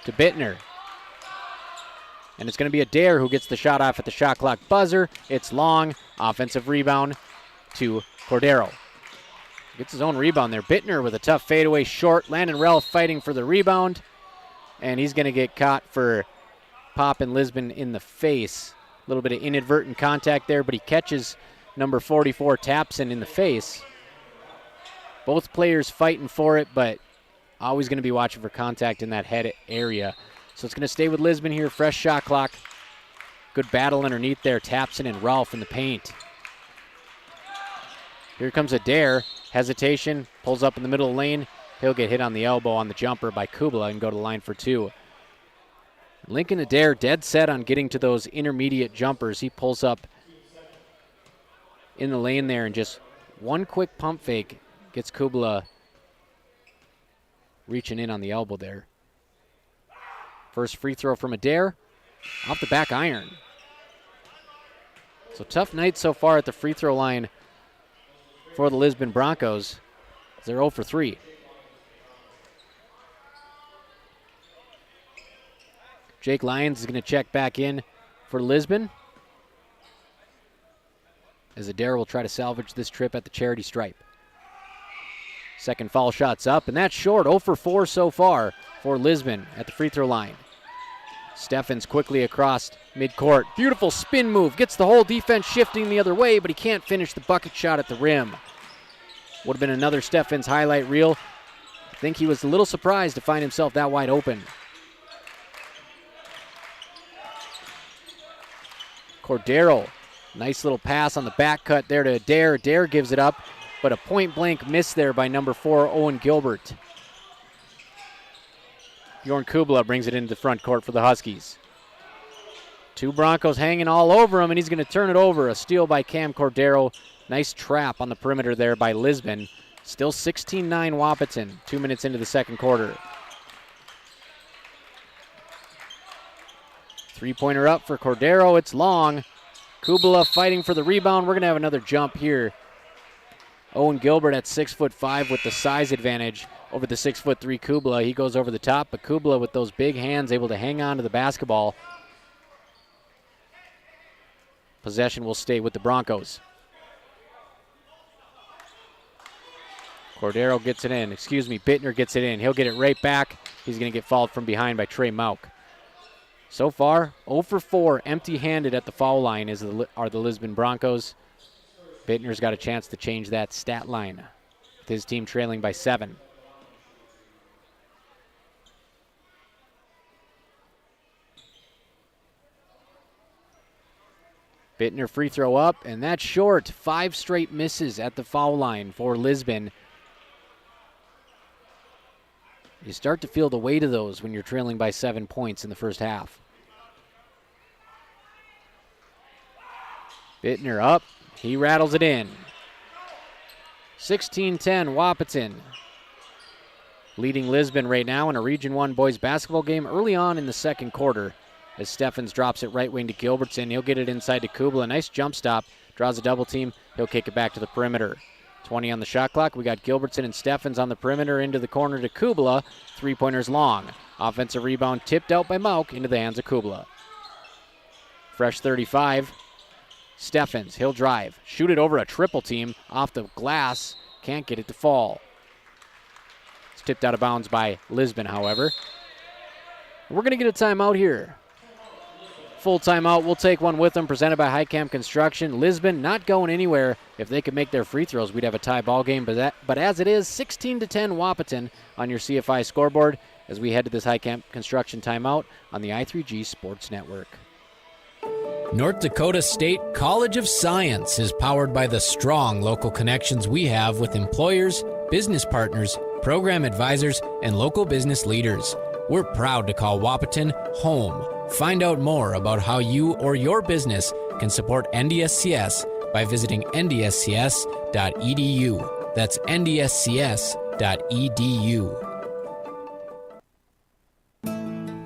to Bittner. And it's going to be Adair who gets the shot off at the shot clock buzzer. It's long. Offensive rebound to Cordero. Gets his own rebound there. Bittner with a tough fadeaway short. Landon Rell fighting for the rebound. And he's going to get caught for popping Lisbon in the face. A little bit of inadvertent contact there, but he catches number 44, Tapson, in the face. Both players fighting for it, but always going to be watching for contact in that head area. So it's going to stay with Lisbon here. Fresh shot clock. Good battle underneath there. Tapson and Rolfe in the paint. Here comes Adair. Hesitation. Pulls up in the middle of the lane. He'll get hit on the elbow on the jumper by Kubla and go to the line for two. Lincoln Adair dead set on getting to those intermediate jumpers. He pulls up in the lane there and just one quick pump fake gets Kubla reaching in on the elbow there. First free throw from Adair, off the back iron. So tough night so far at the free throw line for the Lisbon Broncos. They're 0 for 3. Jake Lyons is going to check back in for Lisbon, as Adair will try to salvage this trip at the charity stripe. Second foul shot's up, and that's short. 0 for 4 so far for Lisbon at the free throw line. Steffens quickly across midcourt. Beautiful spin move. Gets the whole defense shifting the other way, but he can't finish the bucket shot at the rim. Would have been another Steffens highlight reel. I think he was a little surprised to find himself that wide open. Cordero, nice little pass on the back cut there to Adair. Adair gives it up, but a point-blank miss there by number 4, Owen Gilbert. Bjorn Kubla brings it into the front court for the Huskies. Two Broncos hanging all over him, and he's going to turn it over. A steal by Cam Cordero. Nice trap on the perimeter there by Lisbon. Still 16-9 Wahpeton, 2 minutes into the second quarter. Three-pointer up for Cordero. It's long. Kubla fighting for the rebound. We're going to have another jump here. Owen Gilbert at 6'5" with the size advantage over the 6'3" Kubla. He goes over the top, but Kubla with those big hands able to hang on to the basketball. Possession will stay with the Broncos. Cordero gets it in. Bittner gets it in. He'll get it right back. He's going to get fouled from behind by Trey Mauk. So far, 0 for 4, empty-handed at the foul line are the Lisbon Broncos. Bittner's got a chance to change that stat line with his team trailing by 7. Bittner free throw up, and that's short. 5 straight misses at the foul line for Lisbon. You start to feel the weight of those when you're trailing by 7 points in the first half. Bittner up. He rattles it in. 16-10 Wahpeton. Leading Lisbon right now in a Region 1 boys basketball game early on in the second quarter. As Steffens drops it right wing to Gilbertson. He'll get it inside to Kubla. Nice jump stop. Draws a double team. He'll kick it back to the perimeter. 20 on the shot clock. We got Gilbertson and Steffens on the perimeter into the corner to Kubla. Three-pointers long. Offensive rebound tipped out by Mauk into the hands of Kubla. Fresh 35. Steffens, he'll drive. Shoot it over a triple team off the glass. Can't get it to fall. It's tipped out of bounds by Lisbon, however. We're going to get a timeout here. Full timeout. We'll take one with them, presented by Highcamp Construction. Lisbon not going anywhere. If they could make their free throws, we'd have a tie ball game. But as it is, 16-10 Wahpeton on your CFI scoreboard as we head to this Highcamp Construction timeout on the i3G Sports Network. North Dakota State College of Science is powered by the strong local connections we have with employers, business partners, program advisors, and local business leaders. We're proud to call Wahpeton home. Find out more about how you or your business can support NDSCS by visiting ndscs.edu. That's ndscs.edu.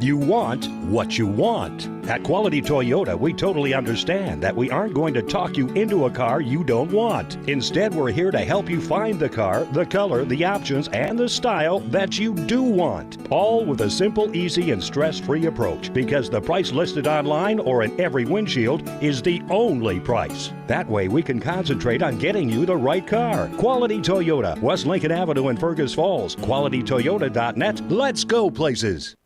You want what you want. At Quality Toyota, we totally understand that we aren't going to talk you into a car you don't want. Instead, we're here to help you find the car, the color, the options, and the style that you do want. All with a simple, easy, and stress-free approach, because the price listed online or in every windshield is the only price. That way, we can concentrate on getting you the right car. Quality Toyota, West Lincoln Avenue in Fergus Falls. QualityToyota.net. Let's go places.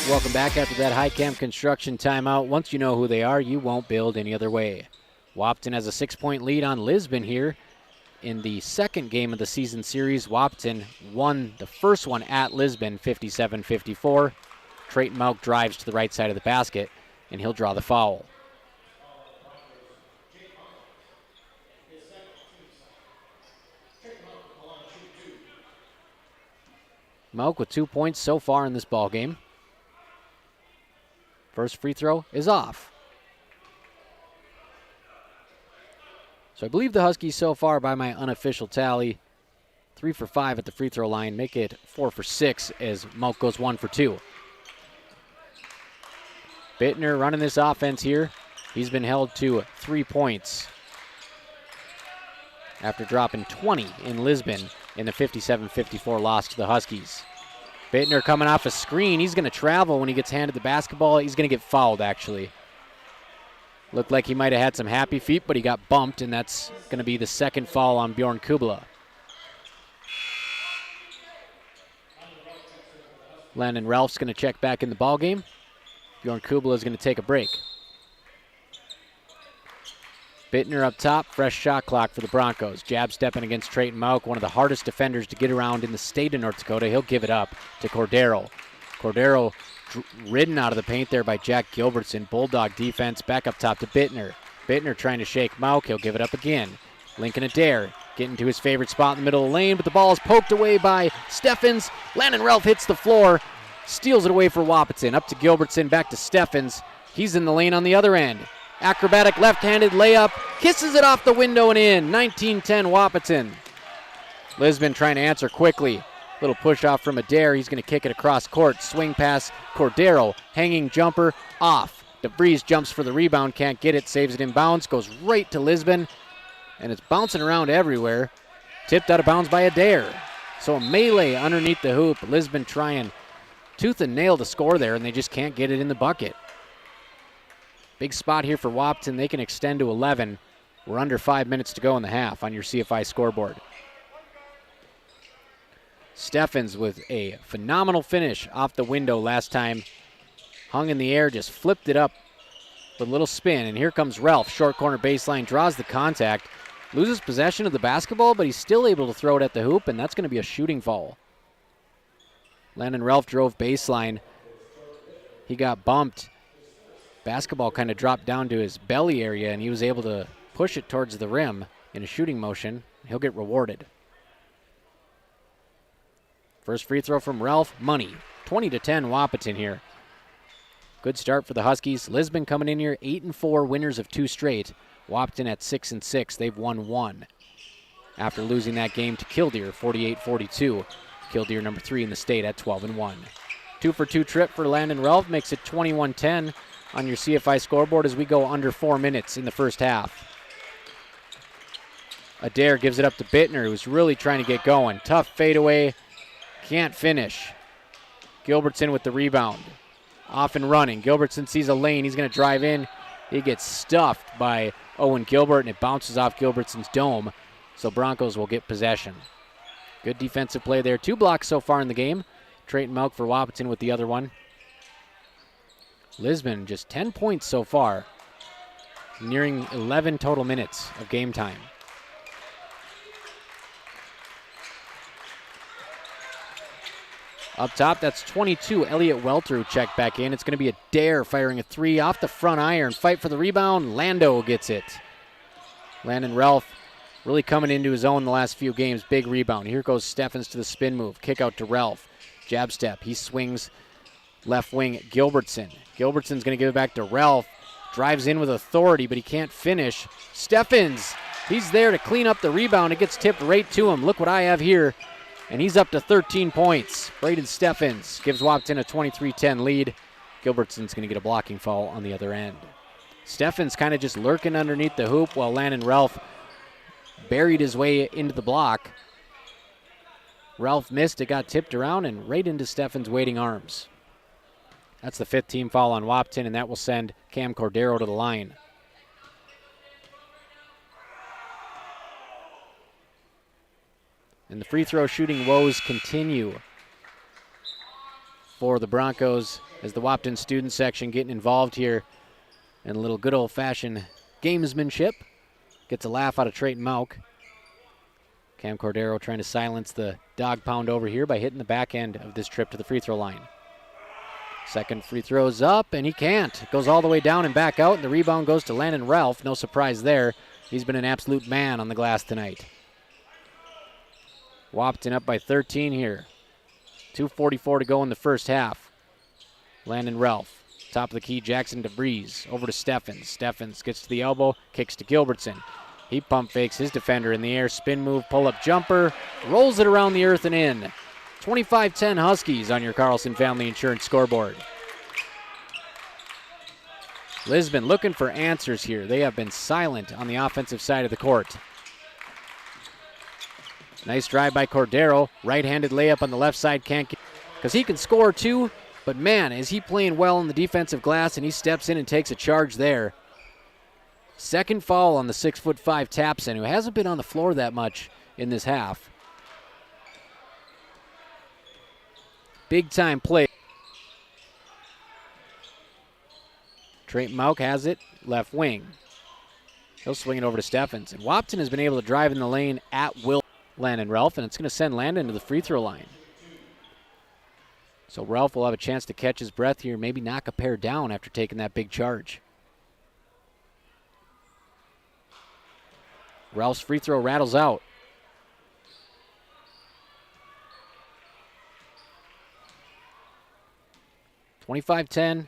Welcome back after that high camp construction timeout. Once you know who they are, you won't build any other way. Wahpeton has a 6-point lead on Lisbon here. In the second game of the season series, Wahpeton won the first one at Lisbon 57-54. Trayton Mauck drives to the right side of the basket, and he'll draw the foul. Mauck with 2 points so far in this ball game. First free throw is off. So I believe the Huskies so far, by my unofficial tally, 3 for 5 at the free throw line, make it 4 for 6 as Mauck goes 1 for 2. Bittner running this offense here. He's been held to 3 points after dropping 20 in Lisbon in the 57-54 loss to the Huskies. Bittner coming off a screen. He's going to travel when he gets handed the basketball. He's going to get fouled, actually. Looked like he might have had some happy feet, but he got bumped, and that's going to be the second foul on Bjorn Kubala. Landon Ralph's going to check back in the ballgame. Bjorn Kubala is going to take a break. Bittner up top, fresh shot clock for the Broncos. Jab stepping against Trayton Mauck, one of the hardest defenders to get around in the state of North Dakota. He'll give it up to Cordero. Cordero ridden out of the paint there by Jack Gilbertson. Bulldog defense back up top to Bittner. Bittner trying to shake Mauck. He'll give it up again. Lincoln Adair getting to his favorite spot in the middle of the lane, but the ball is poked away by Steffens. Landon Ralph hits the floor, steals it away for Wahpeton. Up to Gilbertson, back to Steffens. He's in the lane on the other end. Acrobatic left-handed layup, kisses it off the window and in. 19-10 Wahpeton. Lisbon trying to answer quickly. Little push off from Adair. He's going to kick it across court. Swing pass, Cordero. Hanging jumper, off. DeVries jumps for the rebound, can't get it, saves it in bounds, goes right to Lisbon, and it's bouncing around everywhere. Tipped out of bounds by Adair. So a melee underneath the hoop. Lisbon trying tooth and nail to score there, and they just can't get it in the bucket. Big spot here for Wahpeton. They can extend to 11. We're under 5 minutes to go in the half on your CFI scoreboard. Steffens with a phenomenal finish off the window last time. Hung in the air, just flipped it up with a little spin. And here comes Ralph. Short corner baseline, draws the contact. Loses possession of the basketball, but he's still able to throw it at the hoop, and that's going to be a shooting foul. Landon Ralph drove baseline. He got bumped. Basketball kind of dropped down to his belly area, and he was able to push it towards the rim in a shooting motion. He'll get rewarded. First free throw from Ralph, money. 20-10 Wahpeton here. Good start for the Huskies. Lisbon coming in here 8-4, winners of 2 straight. Wahpeton at 6-6. They've won 1 after losing that game to Killdeer 48-42. Killdeer number 3 in the state at 12-1. 2-for-2 trip for Landon Ralph makes it 21-10 on your CFI scoreboard as we go under 4 minutes in the first half. Adair gives it up to Bittner, who's really trying to get going. Tough fadeaway, can't finish. Gilbertson with the rebound. Off and running. Gilbertson sees a lane, he's going to drive in. He gets stuffed by Owen Gilbert, and it bounces off Gilbertson's dome, so Broncos will get possession. Good defensive play there. 2 blocks so far in the game. Trayton Mauck for Wahpeton with the other one. Lisbon just 10 points so far, nearing 11 total minutes of game time. Up top, that's 22, Elliott Welter, who checked back in. It's going to be Adair firing a 3 off the front iron. Fight for the rebound. Lando gets it. Landon Ralph really coming into his own the last few games. Big rebound. Here goes Steffens to the spin move. Kick out to Ralph. Jab step. He swings left wing. Gilbertson. Gilbertson's going to give it back to Ralph. Drives in with authority, but he can't finish. Steffens, he's there to clean up the rebound. It gets tipped right to him. Look what I have here. And he's up to 13 points. Braden Steffens gives Wahpeton a 23-10 lead. Gilbertson's going to get a blocking foul on the other end. Steffens kind of just lurking underneath the hoop while Landon Ralph buried his way into the block. Ralph missed, it got tipped around and right into Steffens' waiting arms. That's the 5th team foul on Wahpeton, and that will send Cam Cordero to the line. And the free throw shooting woes continue for the Broncos as the Wahpeton student section getting involved here in a little good old-fashioned gamesmanship. Gets a laugh out of Trayton Mauk. Cam Cordero trying to silence the dog pound over here by hitting the back end of this trip to the free throw line. Second free throw's up, and he can't. It goes all the way down and back out, and the rebound goes to Landon Ralph. No surprise there. He's been an absolute man on the glass tonight. Wahpeton up by 13 here. 2:44 to go in the first half. Landon Ralph, top of the key, Jackson DeVries, over to Steffens. Steffens gets to the elbow, kicks to Gilbertson. He pump fakes his defender in the air, spin move, pull-up jumper, rolls it around the earth and in. 25-10 Huskies on your Carlson Family Insurance scoreboard. Lisbon looking for answers here. They have been silent on the offensive side of the court. Nice drive by Cordero. Right-handed layup on the left side. Can't get, because he can score too, but man, is he playing well in the defensive glass, and he steps in and takes a charge there. Second foul on the 6'5" Tapson, who hasn't been on the floor that much in this half. Big time play. Trayton Mauk has it, left wing. He'll swing it over to Steffens. And Wahpeton has been able to drive in the lane at will. Landon Ralph, and it's going to send Landon to the free throw line. So Ralph will have a chance to catch his breath here, maybe knock a pair down after taking that big charge. Ralph's free throw rattles out. $25-10.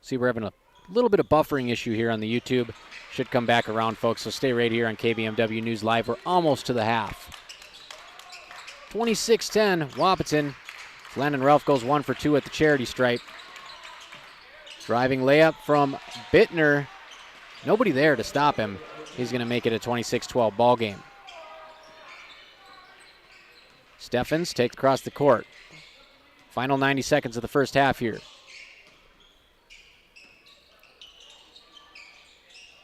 See, we're having a little bit of buffering issue here on the YouTube. Should come back around, folks, so stay right here on KBMW News Live. We're almost to the half. 26-10, Wahpeton. Landon Ralph goes 1 for 2 at the charity stripe. Driving layup from Bittner. Nobody there to stop him. He's going to make it a 26-12 ball game. Steffens takes across the court. Final 90 seconds of the first half here.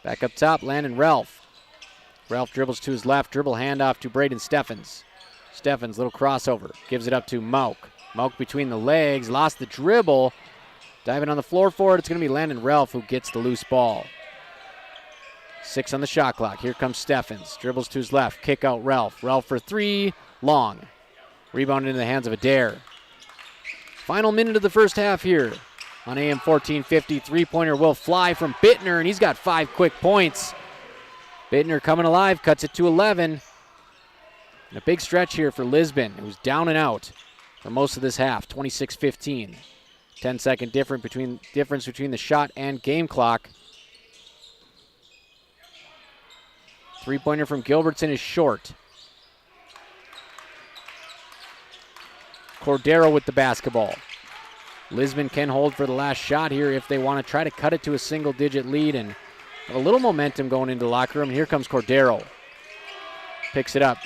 Back up top, Landon Ralph. Ralph dribbles to his left, dribble handoff to Braden Steffens. Steffens, little crossover, gives it up to Mauk. Mauk between the legs, lost the dribble. Diving on the floor for it, it's going to be Landon Ralph who gets the loose ball. 6 on the shot clock. Here comes Steffens. Dribbles to his left, kick out Ralph. Ralph for 3, long. Rebound into the hands of Adair. Final minute of the first half here. On AM 1450, three-pointer will fly from Bittner, and he's got 5 quick points. Bittner coming alive, cuts it to 11. And a big stretch here for Lisbon. It was down and out for most of this half, 26-15. 10-second difference between the shot and game clock. Three-pointer from Gilbertson is short. Cordero with the basketball. Lisbon can hold for the last shot here if they want to try to cut it to a single-digit lead and have a little momentum going into the locker room. And here comes Cordero. Picks it up.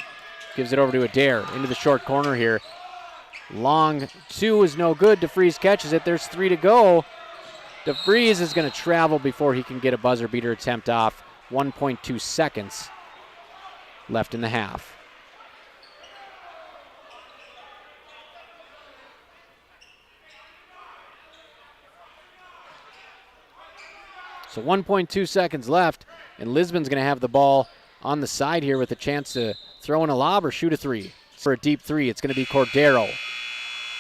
Gives it over to Adair into the short corner here. Long 2 is no good. DeVries catches it. There's 3 to go. DeVries is going to travel before he can get a buzzer beater attempt off. 1.2 seconds left in the half. So 1.2 seconds left, and Lisbon's going to have the ball on the side here with a chance to throw in a lob or shoot a 3. For a deep 3, it's going to be Cordero.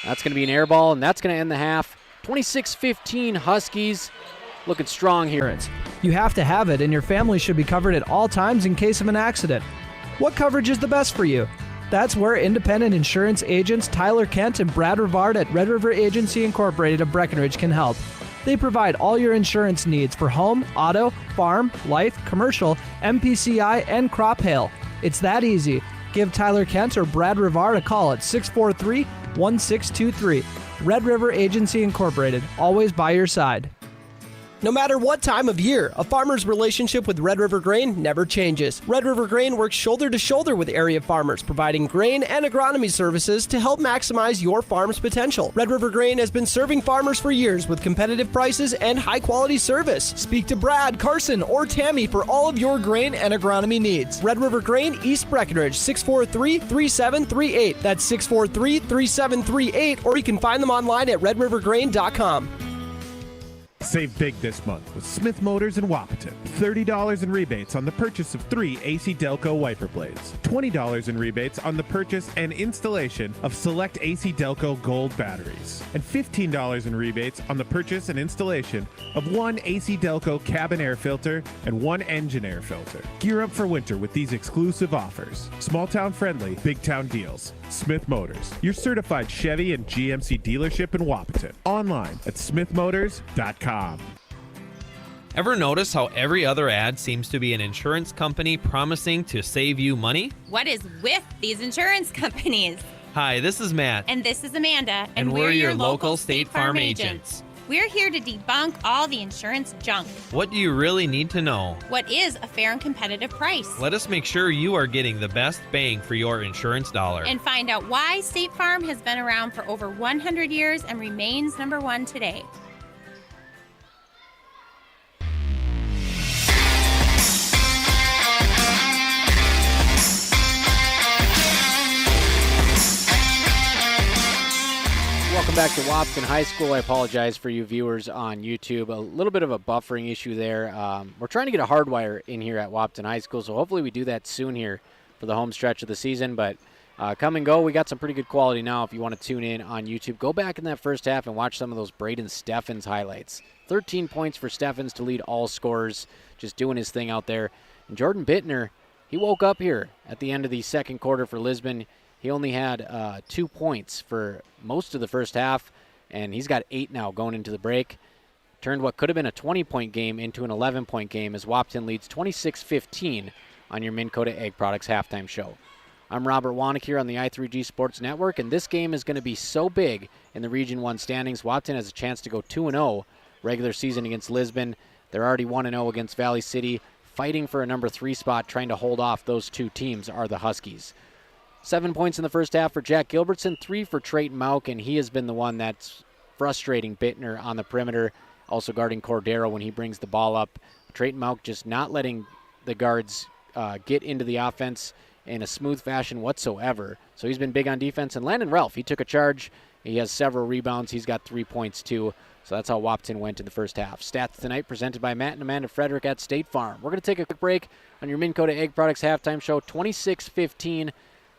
That's going to be an air ball, and that's going to end the half. 26-15 Huskies looking strong here. You have to have it, and your family should be covered at all times in case of an accident. What coverage is the best for you? That's where independent insurance agents Tyler Kent and Brad Rivard at Red River Agency Incorporated of Breckenridge can help. They provide all your insurance needs for home, auto, farm, life, commercial, MPCI, and crop hail. It's that easy. Give Tyler Kent or Brad Rivard a call at 643-1623. Red River Agency Incorporated, always by your side. No matter what time of year, a farmer's relationship with Red River Grain never changes. Red River Grain works shoulder to shoulder with area farmers, providing grain and agronomy services to help maximize your farm's potential. Red River Grain has been serving farmers for years with competitive prices and high-quality service. Speak to Brad, Carson, or Tammy for all of your grain and agronomy needs. Red River Grain, East Breckenridge, 643-3738. That's 643-3738, or you can find them online at redrivergrain.com. Save big this month with Smith Motors in Wahpeton. $30 in rebates on the purchase of 3 AC Delco wiper blades. $20 in rebates on the purchase and installation of select AC Delco Gold batteries. And $15 in rebates on the purchase and installation of 1 AC Delco cabin air filter and 1 engine air filter. Gear up for winter with these exclusive offers. Small town friendly, big town deals. Smith Motors, your certified Chevy and GMC dealership in Wahpeton. Online at smithmotors.com. Ever notice how every other ad seems to be an insurance company promising to save you money? What is with these insurance companies? Hi, this is Matt. And this is Amanda. And we're your local State Farm agents. We're here to debunk all the insurance junk. What do you really need to know? What is a fair and competitive price? Let us make sure you are getting the best bang for your insurance dollar. And find out why State Farm has been around for over 100 years and remains number one today. Welcome back to Wahpeton High School. I apologize for you viewers on YouTube. A little bit of a buffering issue there. We're trying to get a hardwire in here at Wahpeton High School, so hopefully we do that soon here for the home stretch of the season. But come and go. We got some pretty good quality now. If you want to tune in on YouTube, go back in that first half and watch some of those Braden Steffens highlights. 13 points for Steffens to lead all scorers, just doing his thing out there. And Jordan Bittner, he woke up here at the end of the second quarter for Lisbon. He only had 2 points for most of the first half, and he's got 8 now going into the break. Turned what could have been a 20-point game into an 11-point game as Wahpeton leads 26-15 on your Minn Kota Egg Products halftime show. I'm Robert Wanek here on the i3G Sports Network, and this game is going to be so big in the Region 1 standings. Wahpeton has a chance to go 2-0 regular season against Lisbon. They're already 1-0 against Valley City. Fighting for a number 3 spot, trying to hold off those two teams are the Huskies. 7 points in the first half for Jack Gilbertson, 3 for Trayton Mauk, and he has been the one that's frustrating Bittner on the perimeter, also guarding Cordero when he brings the ball up. Trayton Mauk just not letting the guards get into the offense in a smooth fashion whatsoever. So he's been big on defense. And Landon Ralph, he took a charge. He has several rebounds. He's got 3 points too. So that's how Wahpeton went in the first half. Stats tonight presented by Matt and Amanda Frederick at State Farm. We're going to take a quick break on your Minn Kota Egg Products halftime show. 26-15.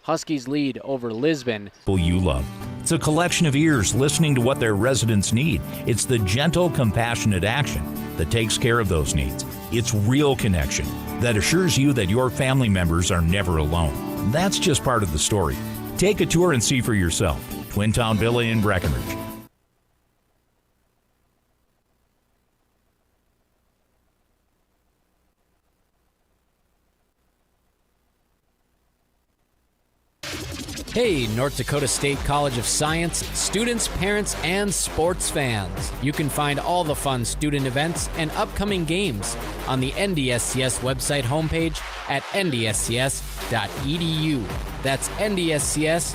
Huskies lead over Lisbon. You love. It's a collection of ears listening to what their residents need. It's the gentle, compassionate action that takes care of those needs. It's real connection that assures you that your family members are never alone. That's just part of the story. Take a tour and see for yourself. Twin Town Villa in Breckenridge. Hey, North Dakota State College of Science, students, parents, and sports fans. You can find all the fun student events and upcoming games on the NDSCS website homepage at ndscs.edu. That's ndscs.edu.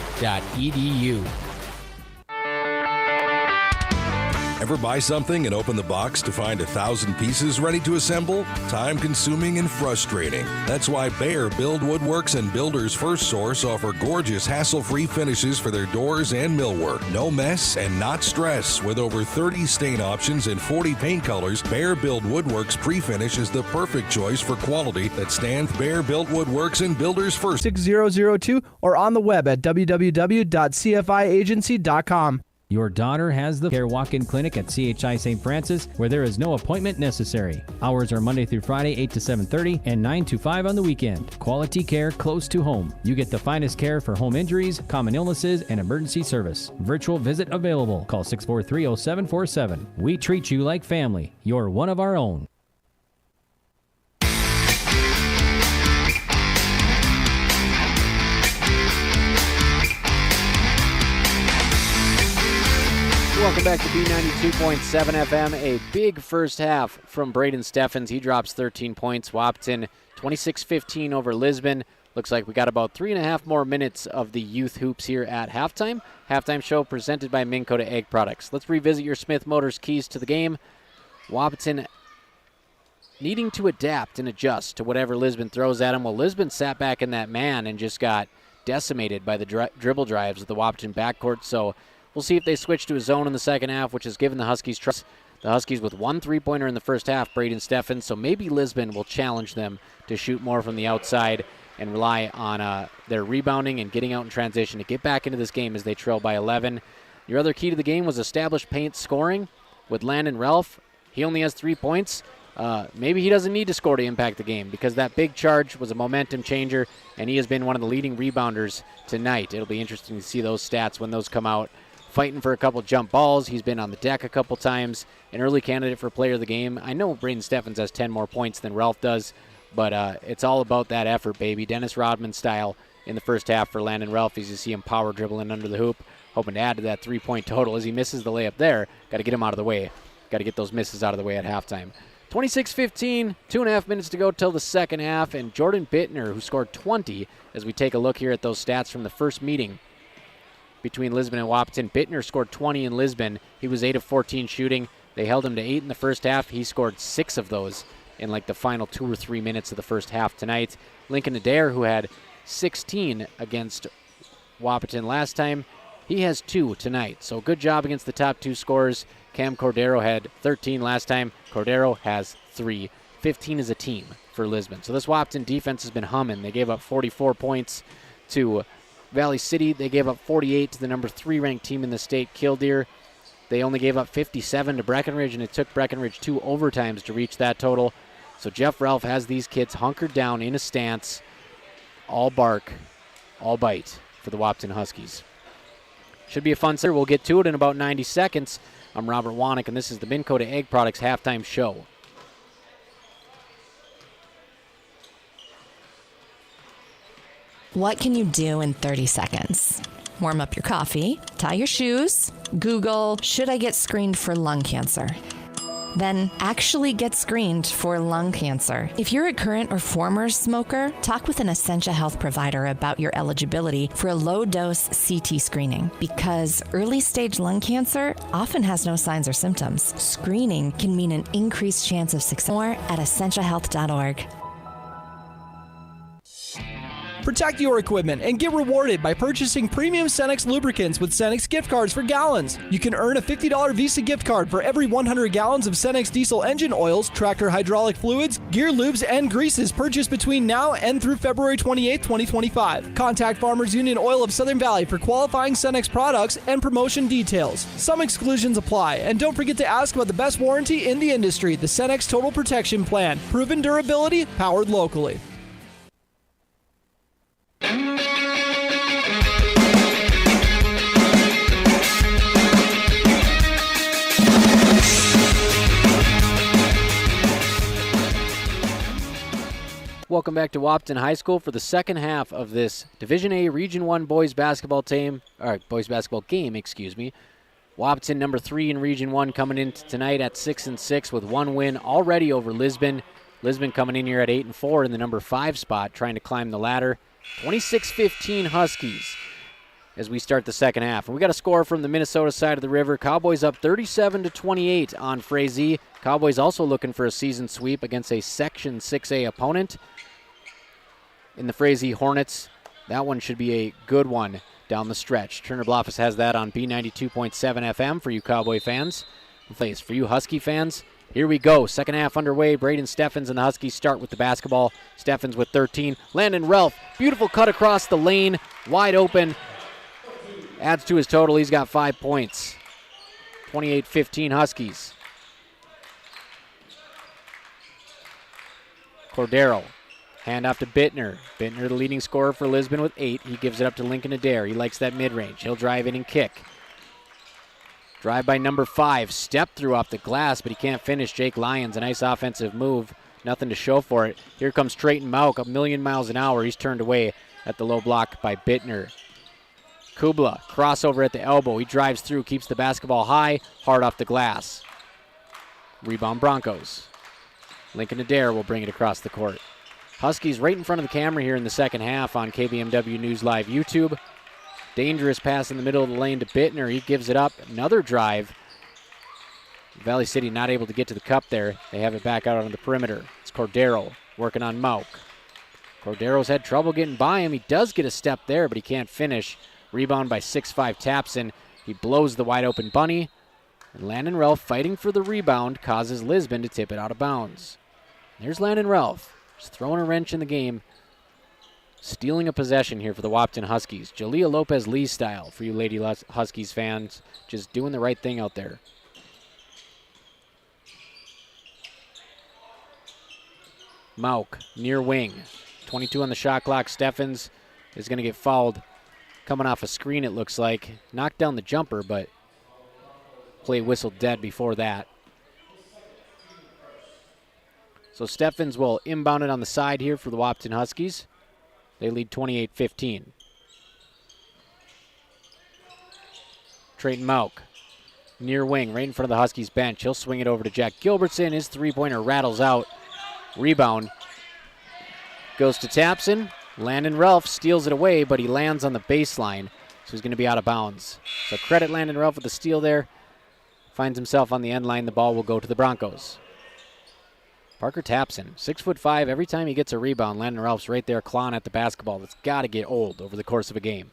Ever buy something and open the box to find 1,000 pieces ready to assemble? Time-consuming and frustrating. That's why Bear Build Woodworks and Builders First Source offer gorgeous, hassle-free finishes for their doors and millwork. No mess and not stress. With over 30 stain options and 40 paint colors, Bear Build Woodworks Pre-Finish is the perfect choice for quality that stands Bear Built Woodworks and Builders First. 6002 or on the web at www.cfiagency.com. Your daughter has the Care Walk-In Clinic at CHI St. Francis, where there is no appointment necessary. Hours are Monday through Friday, 8 to 7:30 and 9 to 5 on the weekend. Quality care close to home. You get the finest care for home injuries, common illnesses, and emergency service. Virtual visit available. Call 643-0747. We treat you like family. You're one of our own. Welcome back to B92.7 FM. A big first half from Braden Steffens. He drops 13 points. Wahpeton 26-15 over Lisbon. Looks like we got about 3.5 more minutes of the youth hoops here at halftime. Halftime show presented by Minn Kota Egg Products. Let's revisit your Smith Motors keys to the game. Wahpeton needing to adapt and adjust to whatever Lisbon throws at him. Well, Lisbon sat back in that man and just got decimated by the dribble drives of the Wahpeton backcourt. So we'll see if they switch to a zone in the second half, which has given the Huskies trust. The Huskies with 1 3-pointer in the first half, Braden Steffens. So maybe Lisbon will challenge them to shoot more from the outside and rely on their rebounding and getting out in transition to get back into this game as they trail by 11. Your other key to the game was established paint scoring with Landon Ralph. He only has 3 points. Maybe he doesn't need to score to impact the game because that big charge was a momentum changer, and he has been one of the leading rebounders tonight. It'll be interesting to see those stats when those come out. Fighting for a couple jump balls. He's been on the deck a couple times. An early candidate for player of the game. I know Braden Steffens has 10 more points than Ralph does, but it's all about that effort, baby. Dennis Rodman style in the first half for Landon Ralph as you see him power dribbling under the hoop, hoping to add to that 3-point total. As he misses the layup there, got to get him out of the way. Got to get those misses out of the way at halftime. 26-15, 2.5 minutes to go till the second half, and Jordan Bittner, who scored 20, as we take a look here at those stats from the first meeting between Lisbon and Wahpeton. Bittner scored 20 in Lisbon. He was 8 of 14 shooting. They held him to 8 in the first half. He scored 6 of those in like the final 2 or 3 minutes of the first half tonight. Lincoln Adair, who had 16 against Wahpeton last time, he has 2 tonight. So good job against the top 2 scorers. Cam Cordero had 13 last time. Cordero has 3. 15 as a team for Lisbon. So this Wahpeton defense has been humming. They gave up 44 points to Valley City. They gave up 48 to the number 3 ranked team in the state, Killdeer. They only gave up 57 to Breckenridge, and it took Breckenridge 2 overtimes to reach that total. So Jeff Ralph has these kids hunkered down in a stance, all bark, all bite for the Wahpeton Huskies. Should be a fun set. We'll get to it in about 90 seconds. I'm Robert Wanick, and this is the Minn Kota Egg Products halftime show. What can you do in 30 seconds? Warm up your coffee, tie your shoes, Google, should I get screened for lung cancer? Then actually get screened for lung cancer. If you're a current or former smoker, talk with an Essentia Health provider about your eligibility for a low-dose CT screening because early-stage lung cancer often has no signs or symptoms. Screening can mean an increased chance of success. More at essentiahealth.org. Protect your equipment and get rewarded by purchasing premium Cenex lubricants with Cenex gift cards for gallons. You can earn a $50 Visa gift card for every 100 gallons of Cenex diesel engine oils, tractor hydraulic fluids, gear lubes, and greases purchased between now and through February 28, 2025. Contact Farmers Union Oil of Southern Valley for qualifying Cenex products and promotion details. Some exclusions apply, and don't forget to ask about the best warranty in the industry, the Cenex Total Protection Plan. Proven durability, powered locally. Welcome back to Wahpeton High School for the second half of this Division A Region 1 boys basketball game. Wahpeton number 3 in Region 1 coming in tonight at 6-6 with 1 win already over Lisbon. Lisbon coming in here at 8-4 in the number 5 spot, trying to climb the ladder. 26-15 Huskies as we start the second half. And we got a score from the Minnesota side of the river. Cowboys up 37-28 on Frazee. Cowboys also looking for a season sweep against a Section 6A opponent in the Frazee Hornets. That one should be a good one down the stretch. Turner Bluffs has that on B92.7 FM for you Cowboy fans. For you Husky fans, here we go. Second half underway. Braden Steffens and the Huskies start with the basketball. Steffens with 13. Landon Ralph, beautiful cut across the lane, wide open. Adds to his total. He's got 5 points. 28-15 Huskies. Cordero. Hand off to Bittner. Bittner, the leading scorer for Lisbon with 8. He gives it up to Lincoln Adair. He likes that mid-range. He'll drive in and kick. Drive by number 5. Step through off the glass, but he can't finish. Jake Lyons, a nice offensive move. Nothing to show for it. Here comes Trayton Mauk, 1,000,000 miles an hour. He's turned away at the low block by Bittner. Kubla, crossover at the elbow. He drives through, keeps the basketball high, hard off the glass. Rebound Broncos. Lincoln Adair will bring it across the court. Huskies right in front of the camera here in the second half on KBMW News Live YouTube. Dangerous pass in the middle of the lane to Bittner. He gives it up. Another drive. Valley City not able to get to the cup there. They have it back out on the perimeter. It's Cordero working on Mauk. Cordero's had trouble getting by him. He does get a step there, but he can't finish. Rebound by 6'5" Tapson. He blows the wide open bunny. And Landon Ralph fighting for the rebound causes Lisbon to tip it out of bounds. There's Landon Ralph. Just throwing a wrench in the game. Stealing a possession here for the Wahpeton Huskies. Jalea Lopez-Lee style for you Lady Huskies fans. Just doing the right thing out there. Mauk, near wing. 22 on the shot clock. Steffens is going to get fouled. Coming off a screen, it looks like. Knocked down the jumper, but play whistled dead before that. So Steffens will inbound it on the side here for the Wahpeton Huskies. They lead 28-15. Trayton Mauk, near wing, right in front of the Huskies bench. He'll swing it over to Jack Gilbertson. His three-pointer rattles out. Rebound goes to Tapson. Landon Ralph steals it away, but he lands on the baseline, so he's going to be out of bounds. So credit Landon Ralph with the steal there. Finds himself on the end line. The ball will go to the Broncos. Parker Tapson, 6'5". Every time he gets a rebound, Landon Ralph's right there clawing at the basketball. That's got to get old over the course of a game.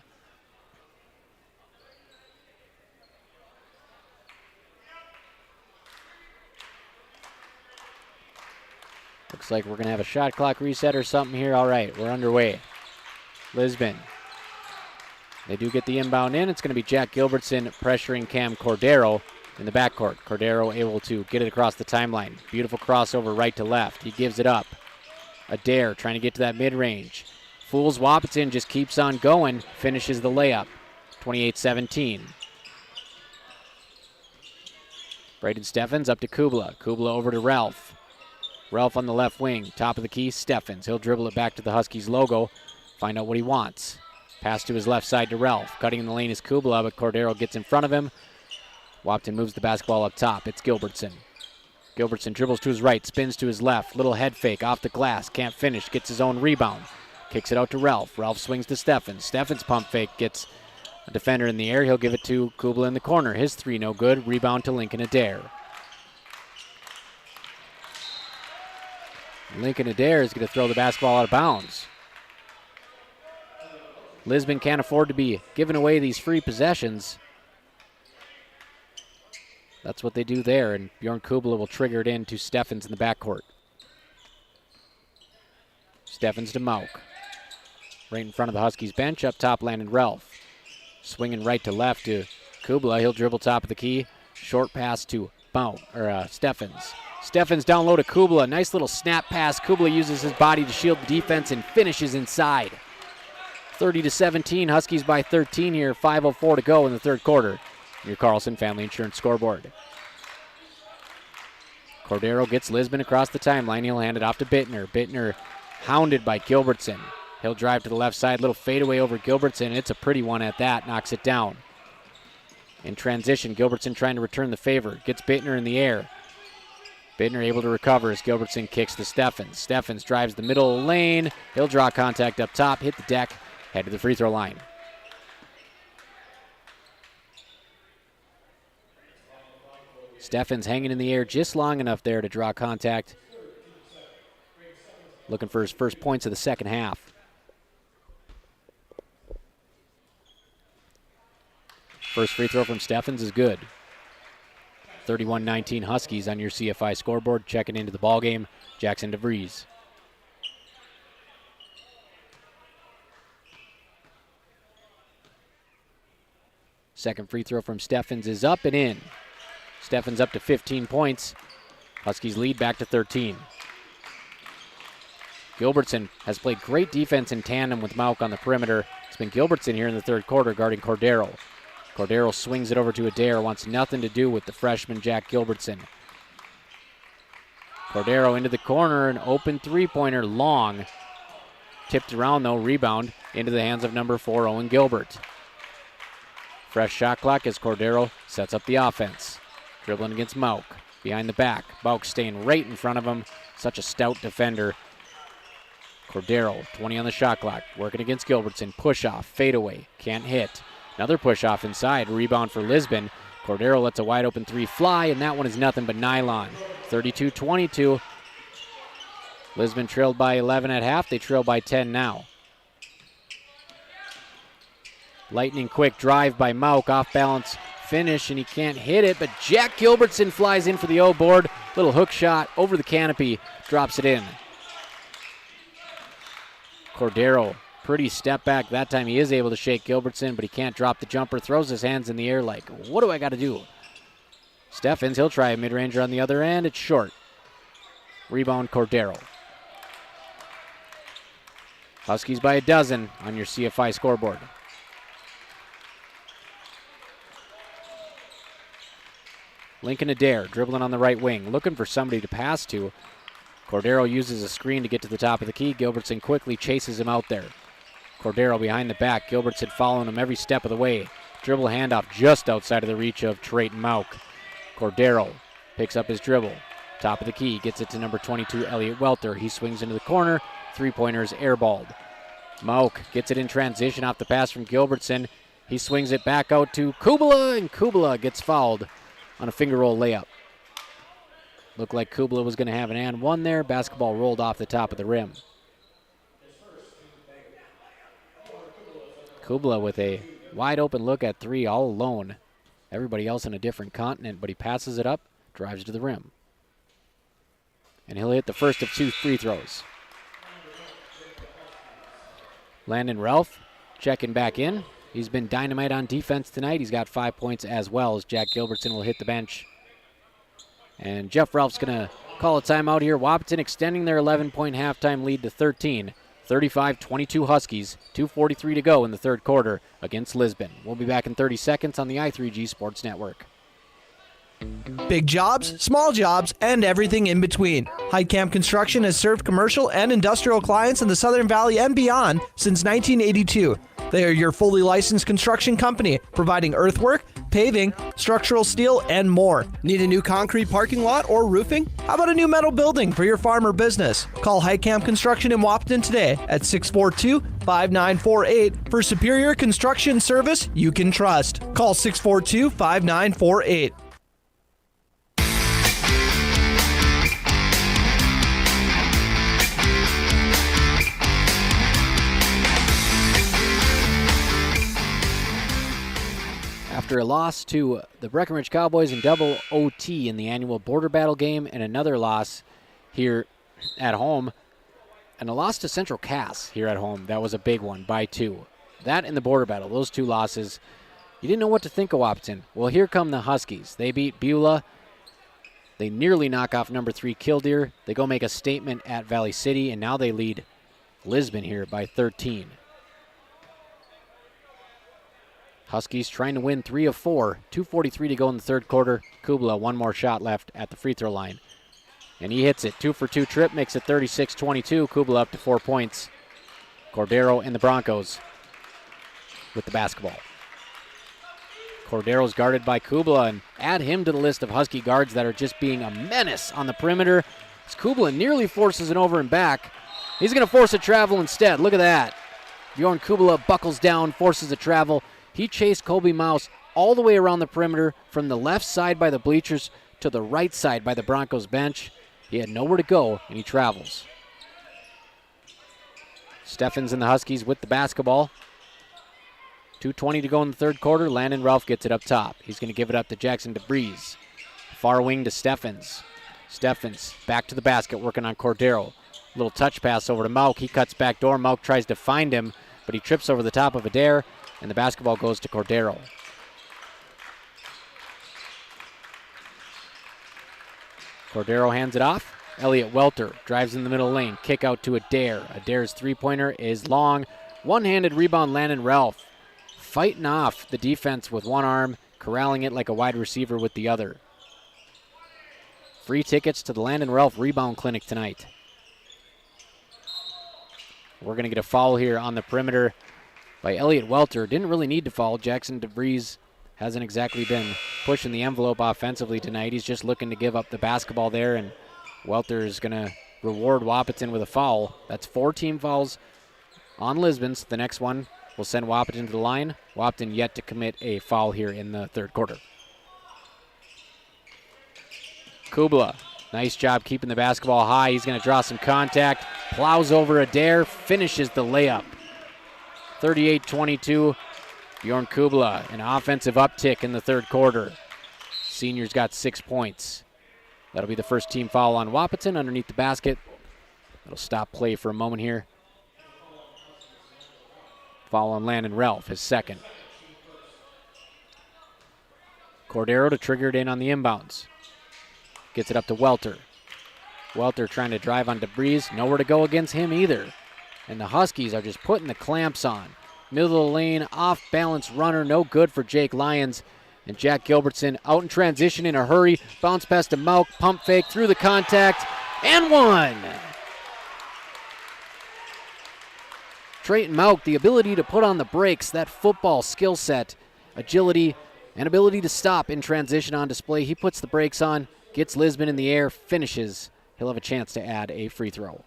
Looks like we're going to have a shot clock reset or something here. All right, we're underway. Lisbon. They do get the inbound in. It's going to be Jack Gilbertson pressuring Cam Cordero in the backcourt. Cordero able to get it across the timeline. Beautiful crossover right to left. He gives it up. Adair trying to get to that mid-range. Fools Wahpeton, just keeps on going. Finishes the layup. 28-17. Braden Steffens up to Kubla. Kubla over to Ralph. Ralph on the left wing. Top of the key, Steffens. He'll dribble it back to the Huskies logo. Find out what he wants. Pass to his left side to Ralph. Cutting in the lane is Kubla, but Cordero gets in front of him. Wahpeton moves the basketball up top. It's Gilbertson. Gilbertson dribbles to his right, spins to his left. Little head fake off the glass. Can't finish. Gets his own rebound. Kicks it out to Ralph. Ralph swings to Steffens. Steffens pump fake. Gets a defender in the air. He'll give it to Kubla in the corner. His three no good. Rebound to Lincoln Adair. Lincoln Adair is going to throw the basketball out of bounds. Lisbon can't afford to be giving away these free possessions. That's what they do there, and Bjorn Kubla will trigger it in to Steffens in the backcourt. Steffens to Mauk. Right in front of the Huskies bench, up top Landon Ralph. Swinging right to left to Kubla. He'll dribble top of the key. Short pass to Steffens. Steffens down low to Kubla. Nice little snap pass. Kubla uses his body to shield the defense and finishes inside. 30-17, Huskies by 13 here. 5:04 to go in the third quarter. Your Carlson Family Insurance scoreboard. Cordero gets Lisbon across the timeline. He'll hand it off to Bittner. Bittner hounded by Gilbertson. He'll drive to the left side. Little fadeaway over Gilbertson. It's a pretty one at that. Knocks it down. In transition, Gilbertson trying to return the favor. Gets Bittner in the air. Bittner able to recover as Gilbertson kicks to Steffens. Steffens drives the middle lane. He'll draw contact up top, hit the deck, head to the free throw line. Steffens hanging in the air just long enough there to draw contact. Looking for his first points of the second half. First free throw from Steffens is good. 31-19 Huskies on your CFI scoreboard. Checking into the ballgame, Jackson DeVries. Second free throw from Steffens is up and in. Steffens up to 15 points. Huskies lead back to 13. Gilbertson has played great defense in tandem with Mauk on the perimeter. It's been Gilbertson here in the third quarter guarding Cordero. Cordero swings it over to Adair, wants nothing to do with the freshman Jack Gilbertson. Cordero into the corner, an open three-pointer, long. Tipped around though, rebound into the hands of number 4, Owen Gilbert. Fresh shot clock as Cordero sets up the offense. Dribbling against Mauk, behind the back. Mauk staying right in front of him, such a stout defender. Cordero, 20 on the shot clock, working against Gilbertson. Push off, fade away, can't hit. Another push off inside, rebound for Lisbon. Cordero lets a wide open three fly, and that one is nothing but nylon. 32-22. Lisbon trailed by 11 at half. They trail by 10 now. Lightning quick drive by Mauk, off balance finish, and he can't hit it, but Jack Gilbertson flies in for the O board. Little hook shot over the canopy, drops it in. Cordero, pretty step back. That time he is able to shake Gilbertson, but he can't drop the jumper. Throws his hands in the air like, what do I got to do? Steffens, he'll try a mid-ranger on the other end. It's short. Rebound Cordero. Huskies by a dozen on your CFI scoreboard. Lincoln Adair dribbling on the right wing, looking for somebody to pass to. Cordero uses a screen to get to the top of the key. Gilbertson quickly chases him out there. Cordero behind the back. Gilbertson following him every step of the way. Dribble handoff just outside of the reach of Trayton Mauk. Cordero picks up his dribble. Top of the key, gets it to number 22, Elliot Welter. He swings into the corner. Three-pointers airballed. Mauk gets it in transition off the pass from Gilbertson. He swings it back out to Kubala, and Kubala gets fouled on a finger roll layup. Looked like Kubala was going to have an and one there. Basketball rolled off the top of the rim. Kubala with a wide open look at three all alone. Everybody else on a different continent, but he passes it up, drives to the rim. And he'll hit the first of 2 free throws. Landon Ralph checking back in. He's been dynamite on defense tonight. He's got 5 points as well as Jack Gilbertson will hit the bench. And Jeff Ralph's going to call a timeout here. Wahpeton extending their 11-point halftime lead to 13. 35-22 Huskies. 2:43 to go in the third quarter against Lisbon. We'll be back in 30 seconds on the i3G Sports Network. Big jobs, small jobs, and everything in between. Heidkamp Construction has served commercial and industrial clients in the Southern Valley and beyond since 1982. They are your fully licensed construction company, providing earthwork, paving, structural steel, and more. Need a new concrete parking lot or roofing? How about a new metal building for your farm or business? Call Heidkamp Construction in Wahpeton today at 642-5948 for superior construction service you can trust. Call 642-5948. After a loss to the Breckenridge Cowboys in double OT in the annual Border Battle game and another loss here at home, and a loss to Central Cass here at home, that was a big one by 2. That and the Border Battle, those 2 losses, you didn't know what to think of Wahpeton. Well, here come the Huskies. They beat Beulah. They nearly knock off number 3 Killdeer. They go make a statement at Valley City, and now they lead Lisbon here by 13. Huskies trying to win 3 of 4. 2:43 to go in the third quarter. Kubala, one more shot left at the free throw line. And he hits it. 2 for 2 trip, makes it 36-22. Kubala up to 4 points. Cordero and the Broncos with the basketball. Cordero's guarded by Kubala, and add him to the list of Husky guards that are just being a menace on the perimeter. As Kubala nearly forces it over and back. He's going to force a travel instead. Look at that. Bjorn Kubala buckles down, forces a travel. He chased Colby Mouse all the way around the perimeter from the left side by the bleachers to the right side by the Broncos bench. He had nowhere to go, and he travels. Steffens and the Huskies with the basketball. 2:20 to go in the third quarter. Landon Ralph gets it up top. He's going to give it up to Jackson DeBreeze. Far wing to Steffens. Steffens back to the basket, working on Cordero. Little touch pass over to Mauk. He cuts back door. Mauk tries to find him, but he trips over the top of Adair, and the basketball goes to Cordero. Cordero hands it off. Elliott Welter drives in the middle lane. Kick out to Adair. Adair's three-pointer is long. One-handed rebound, Landon Ralph. Fighting off the defense with one arm, corralling it like a wide receiver with the other. Free tickets to the Landon Ralph Rebound Clinic tonight. We're going to get a foul here on the perimeter by Elliott Welter. Didn't really need to foul. Jackson DeVries hasn't exactly been pushing the envelope offensively tonight. He's just looking to give up the basketball there, and Welter is going to reward Wahpeton with a foul. That's 4 team fouls on Lisbon. So the next one will send Wahpeton to the line. Wahpeton yet to commit a foul here in the third quarter. Kubla, nice job keeping the basketball high. He's going to draw some contact. Plows over Adair, finishes the layup. 38-22, Bjorn Kubla, an offensive uptick in the third quarter. Senior's got 6 points. That'll be the first team foul on Wahpeton underneath the basket. That'll stop play for a moment here. Foul on Landon Ralph, his second. Cordero to trigger it in on the inbounds. Gets it up to Welter. Welter trying to drive on DeVries. Nowhere to go against him either. And the Huskies are just putting the clamps on. Middle of the lane, off-balance runner, no good for Jake Lyons. And Jack Gilbertson out in transition in a hurry. Bounce pass to Mauk, pump fake through the contact, and one! Trayton Mauk, the ability to put on the brakes, that football skill set, agility, and ability to stop in transition on display. He puts the brakes on, gets Lisbon in the air, finishes. He'll have a chance to add a free throw.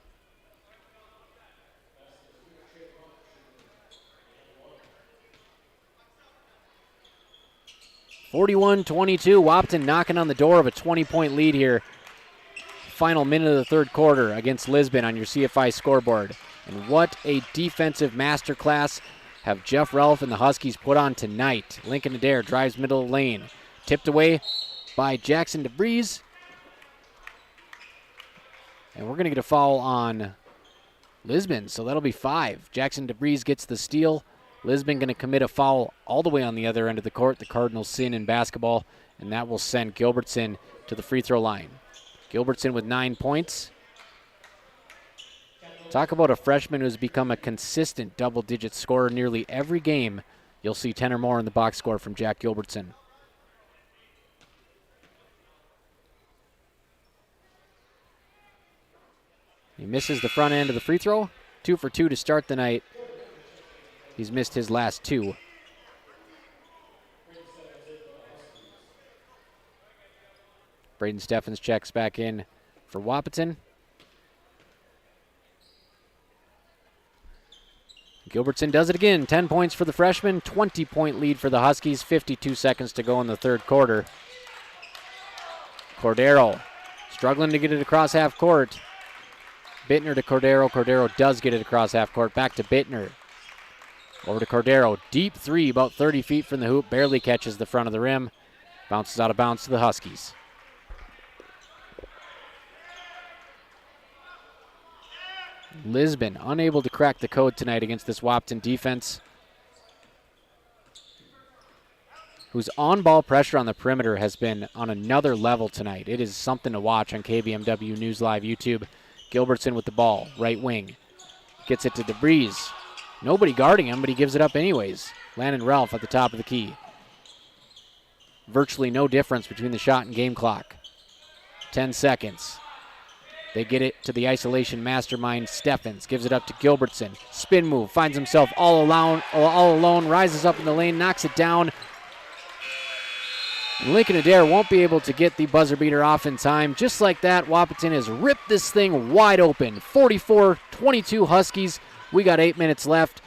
(41-22), Wahpeton knocking on the door of a 20-point lead here. Final minute of the third quarter against Lisbon on your CFI scoreboard. And what a defensive masterclass have Jeff Ralph and the Huskies put on tonight. Lincoln Adair drives middle of the lane. Tipped away by Jackson DeVries. And we're going to get a foul on Lisbon, so that'll be 5. Jackson DeVries gets the steal. Lisbon going to commit a foul all the way on the other end of the court. The Cardinals sin in basketball, and that will send Gilbertson to the free throw line. Gilbertson with 9 points. Talk about a freshman who's become a consistent double-digit scorer nearly every game. You'll see 10 or more in the box score from Jack Gilbertson. He misses the front end of the free throw. 2 for 2 to start the night. He's missed his last 2. Braden Steffens checks back in for Wahpeton. Gilbertson does it again. 10 points for the freshman, 20-point lead for the Huskies, 52 seconds to go in the third quarter. Cordero struggling to get it across half court. Bittner to Cordero. Cordero does get it across half court. Back to Bittner. Over to Cordero. Deep three, about 30 feet from the hoop. Barely catches the front of the rim. Bounces out of bounds to the Huskies. Lisbon unable to crack the code tonight against this Wahpeton defense, whose on-ball pressure on the perimeter has been on another level tonight. It is something to watch on KBMW News Live YouTube. Gilbertson with the ball, right wing. Gets it to DeVries. Nobody guarding him, but he gives it up anyways. Landon Ralph at the top of the key. Virtually no difference between the shot and game clock. 10 seconds. They get it to the isolation mastermind, Steffens. Gives it up to Gilbertson. Spin move, finds himself all alone, rises up in the lane, knocks it down. Lincoln Adair won't be able to get the buzzer beater off in time. Just like that, Wahpeton has ripped this thing wide open. 44-22 Huskies. We got 8 minutes left,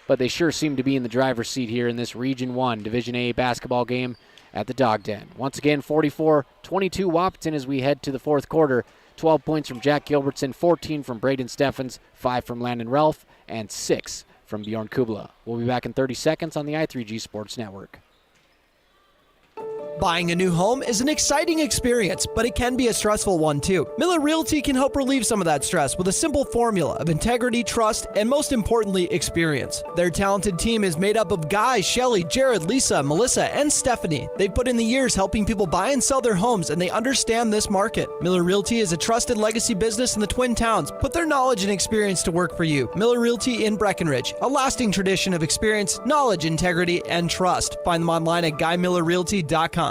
but they sure seem to be in the driver's seat here in this Region 1 Division A basketball game at the Dog Den. Once again, 44-22 Wahpeton as we head to the fourth quarter. 12 points from Jack Gilbertson, 14 from Braden Steffens, 5 from Landon Ralph, and 6 from Bjorn Kubla. We'll be back in 30 seconds on the i3G Sports Network. Buying a new home is an exciting experience, but it can be a stressful one too. Miller Realty can help relieve some of that stress with a simple formula of integrity, trust, and most importantly, experience. Their talented team is made up of Guy, Shelly, Jared, Lisa, Melissa, and Stephanie. They've put in the years helping people buy and sell their homes, and they understand this market. Miller Realty is a trusted legacy business in the Twin Towns. Put their knowledge and experience to work for you. Miller Realty in Breckenridge, a lasting tradition of experience, knowledge, integrity, and trust. Find them online at GuyMillerRealty.com.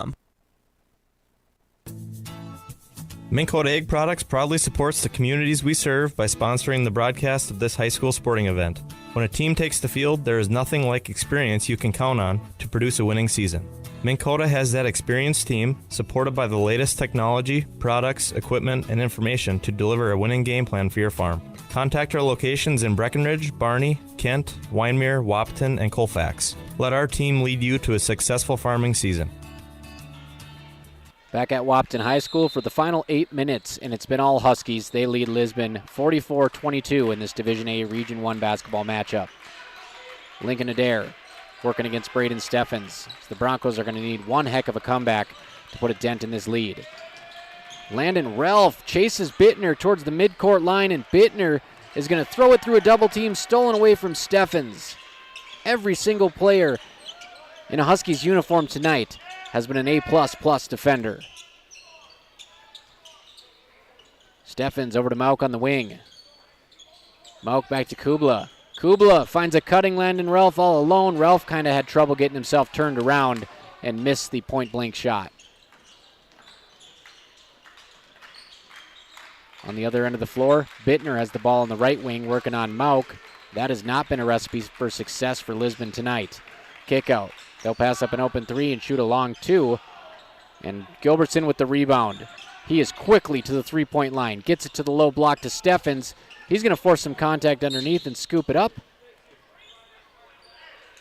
Minn Kota Egg Products proudly supports the communities we serve by sponsoring the broadcast of this high school sporting event. When a team takes the field, there is nothing like experience you can count on to produce a winning season. Minn Kota has that experienced team, supported by the latest technology, products, equipment, and information to deliver a winning game plan for your farm. Contact our locations in Breckenridge, Barney, Kent, Wyndmere, Wahpeton, and Colfax. Let our team lead you to a successful farming season. Back at Wahpeton High School for the final 8 minutes, and it's been all Huskies. They lead Lisbon 44-22 in this Division A Region 1 basketball matchup. Lincoln Adair working against Braden Steffens. The Broncos are going to need one heck of a comeback to put a dent in this lead. Landon Ralph chases Bittner towards the midcourt line, and Bittner is going to throw it through a double team, stolen away from Steffens. Every single player in a Huskies uniform tonight has been an A++ defender. Steffens over to Mauk on the wing. Mauk back to Kubla. Kubla finds a cutting Landon Ralph all alone. Ralph kind of had trouble getting himself turned around and missed the point-blank shot. On the other end of the floor, Bittner has the ball on the right wing working on Mauk. That has not been a recipe for success for Lisbon tonight. Kick out. They'll pass up an open three and shoot a long two. And Gilbertson with the rebound. He is quickly to the three-point line. Gets it to the low block to Steffens. He's going to force some contact underneath and scoop it up